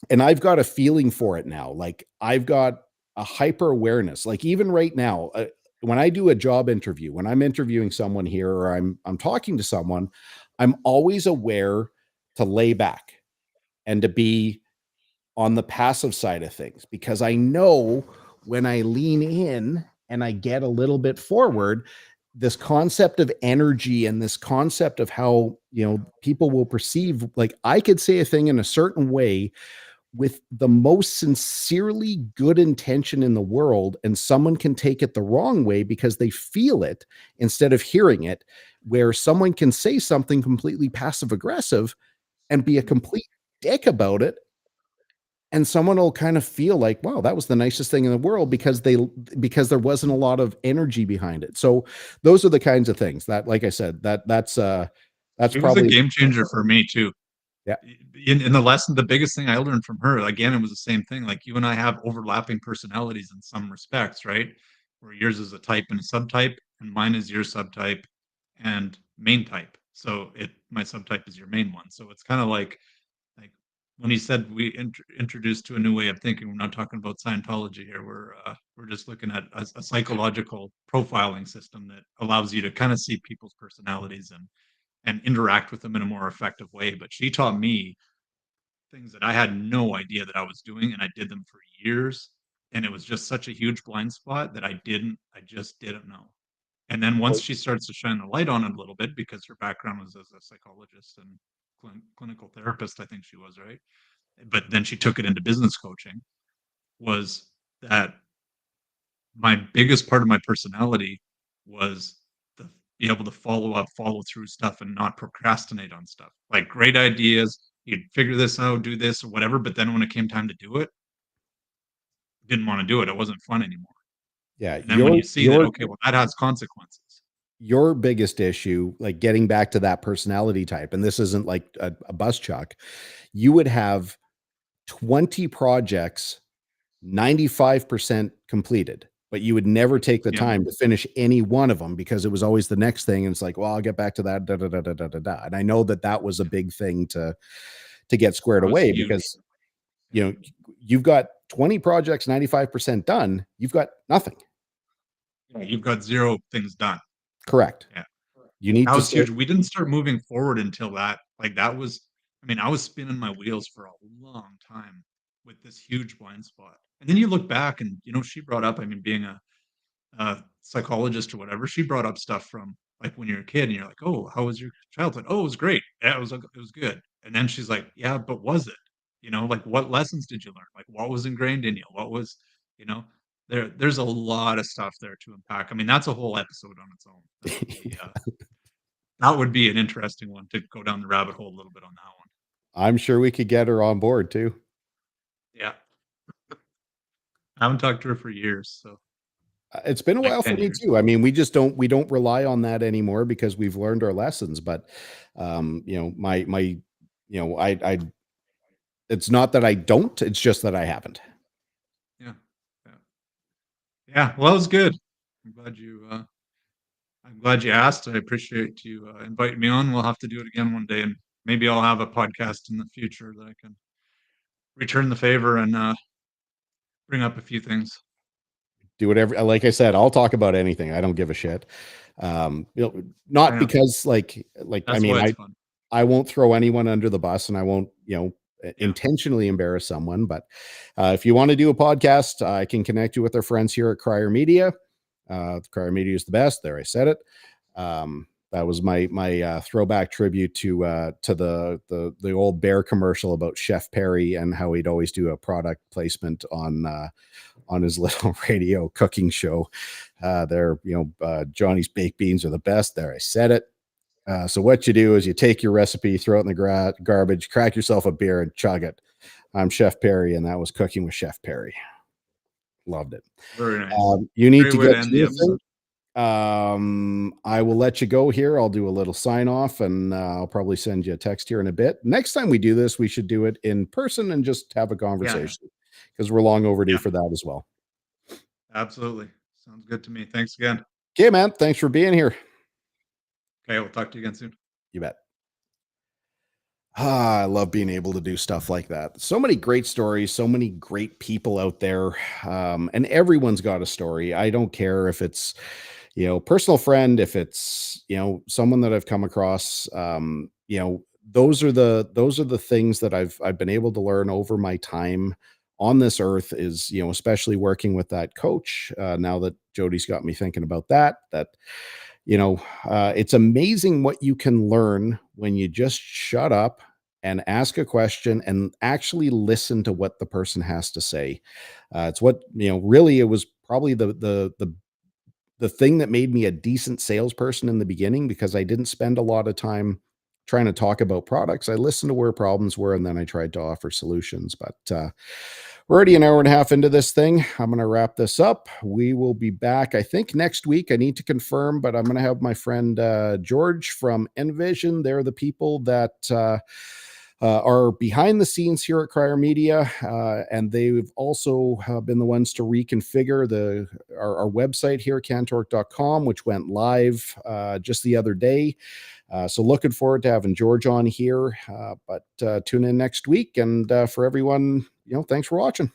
and I've got a feeling for it now. Like, I've got a hyper awareness. Like, even right now, when I do a job interview, when I'm interviewing someone here, or I'm talking to someone, I'm always aware to lay back and to be on the passive side of things, because I know when I lean in and I get a little bit forward, this concept of energy and this concept of how, people will perceive, like I could say a thing in a certain way with the most sincerely good intention in the world, and someone can take it the wrong way because they feel it instead of hearing it, where someone can say something completely passive aggressive and be a complete dick about it, and someone will kind of feel like, wow, that was the nicest thing in the world because there wasn't a lot of energy behind it. So those are the kinds of things that, like I said, that's It was a probably, game changer for me too. yeah. In the lesson, the biggest thing I learned from her, again, it was the same thing. Like you and I have overlapping personalities in some respects, right? Where yours is a type and a subtype, and mine is your subtype and main type. So my subtype is your main one. So it's kind of like when he said we introduced to a new way of thinking. We're not talking about Scientology here. We're just looking at a psychological profiling system that allows you to kind of see people's personalities and interact with them in a more effective way. But she taught me things that I had no idea that I was doing, and I did them for years. And it was just such a huge blind spot that I just didn't know. And then once she starts to shine the light on it a little bit, because her background was as a psychologist and clinical therapist, I think she was, right? But then she took it into business coaching, was that my biggest part of my personality was the be able to follow through stuff and not procrastinate on stuff. Like great ideas, you'd figure this out, do this or whatever, but then when it came time to do it, didn't want to do it. It wasn't fun anymore. Yeah, And then when you see that, okay, well, that has consequences. your biggest issue, like getting back to that personality type, and this isn't like a bus chuck, you would have 20 projects, 95% completed, but you would never take the time to finish any one of them because it was always the next thing. And it's like, well, I'll get back to that. Da, da, da, da, da, da, da. And I know that was a big thing to get squared away because, you've got 20 projects, 95% done. You've got nothing. Yeah, you've got 0 things done. Correct. Yeah. You need that to was huge. We didn't start moving forward until that. Like that was, I was spinning my wheels for a long time with this huge blind spot. And then you look back and, she brought up, being a psychologist or whatever, she brought up stuff from like when you're a kid and you're like, oh, how was your childhood? Oh, it was great. Yeah, it was good. And then she's like, yeah, but was it? Like what lessons did you learn? Like what was ingrained in you? What was, there's a lot of stuff there to unpack. That's a whole episode on its own. That would be an interesting one to go down the rabbit hole a little bit on that one. I'm sure we could get her on board too. Yeah. I haven't talked to her for years, so it's been a while for me too. We don't rely on that anymore because we've learned our lessons, but it's not that I don't, it's just that I haven't. Yeah. Well, it was good. I'm glad you asked. I appreciate you inviting me on. We'll have to do it again one day, and maybe I'll have a podcast in the future that I can return the favor and bring up a few things. Do whatever. Like I said, I'll talk about anything. I don't give a shit. Not because I won't throw anyone under the bus, and I won't, intentionally embarrass someone. But if you want to do a podcast, I can connect you with our friends here at Crier Media. Crier Media is the best. There, I said it. That was my throwback tribute to the old Bear commercial about Chef Perry and how he'd always do a product placement on his little radio cooking show. Johnny's baked beans are the best. There, I said it. So what you do is you take your recipe, throw it in the garbage, crack yourself a beer, and chug it. I'm Chef Perry, and that was Cooking with Chef Perry. Loved it. Very nice. You need to get to the episode. I will let you go here. I'll do a little sign off, and I'll probably send you a text here in a bit. Next time we do this, we should do it in person and just have a conversation because we're long overdue for that as well. Absolutely. Sounds good to me. Thanks again. Okay, man. Thanks for being here. Okay, we'll talk to you again soon. You bet. I love being able to do stuff like that. So many great stories, so many great people out there. And everyone's got a story. I don't care if it's, personal friend, if it's, someone that I've come across, those are the things that I've been able to learn over my time on this earth is, especially working with that coach. Now that Jodie's got me thinking about that, It's amazing what you can learn when you just shut up and ask a question and actually listen to what the person has to say. It's what, really, it was probably the thing that made me a decent salesperson in the beginning, because I didn't spend a lot of time trying to talk about products. I listened to where problems were, and then I tried to offer solutions. But we're already an hour and a half into this thing. I'm going to wrap this up. We will be back, I think, next week. I need to confirm, but I'm going to have my friend George from Envision. They're the people that are behind the scenes here at Crier Media, and they've also been the ones to reconfigure our website here, cantork.com, which went live just the other day. So looking forward to having George on here, but tune in next week. And for everyone, thanks for watching.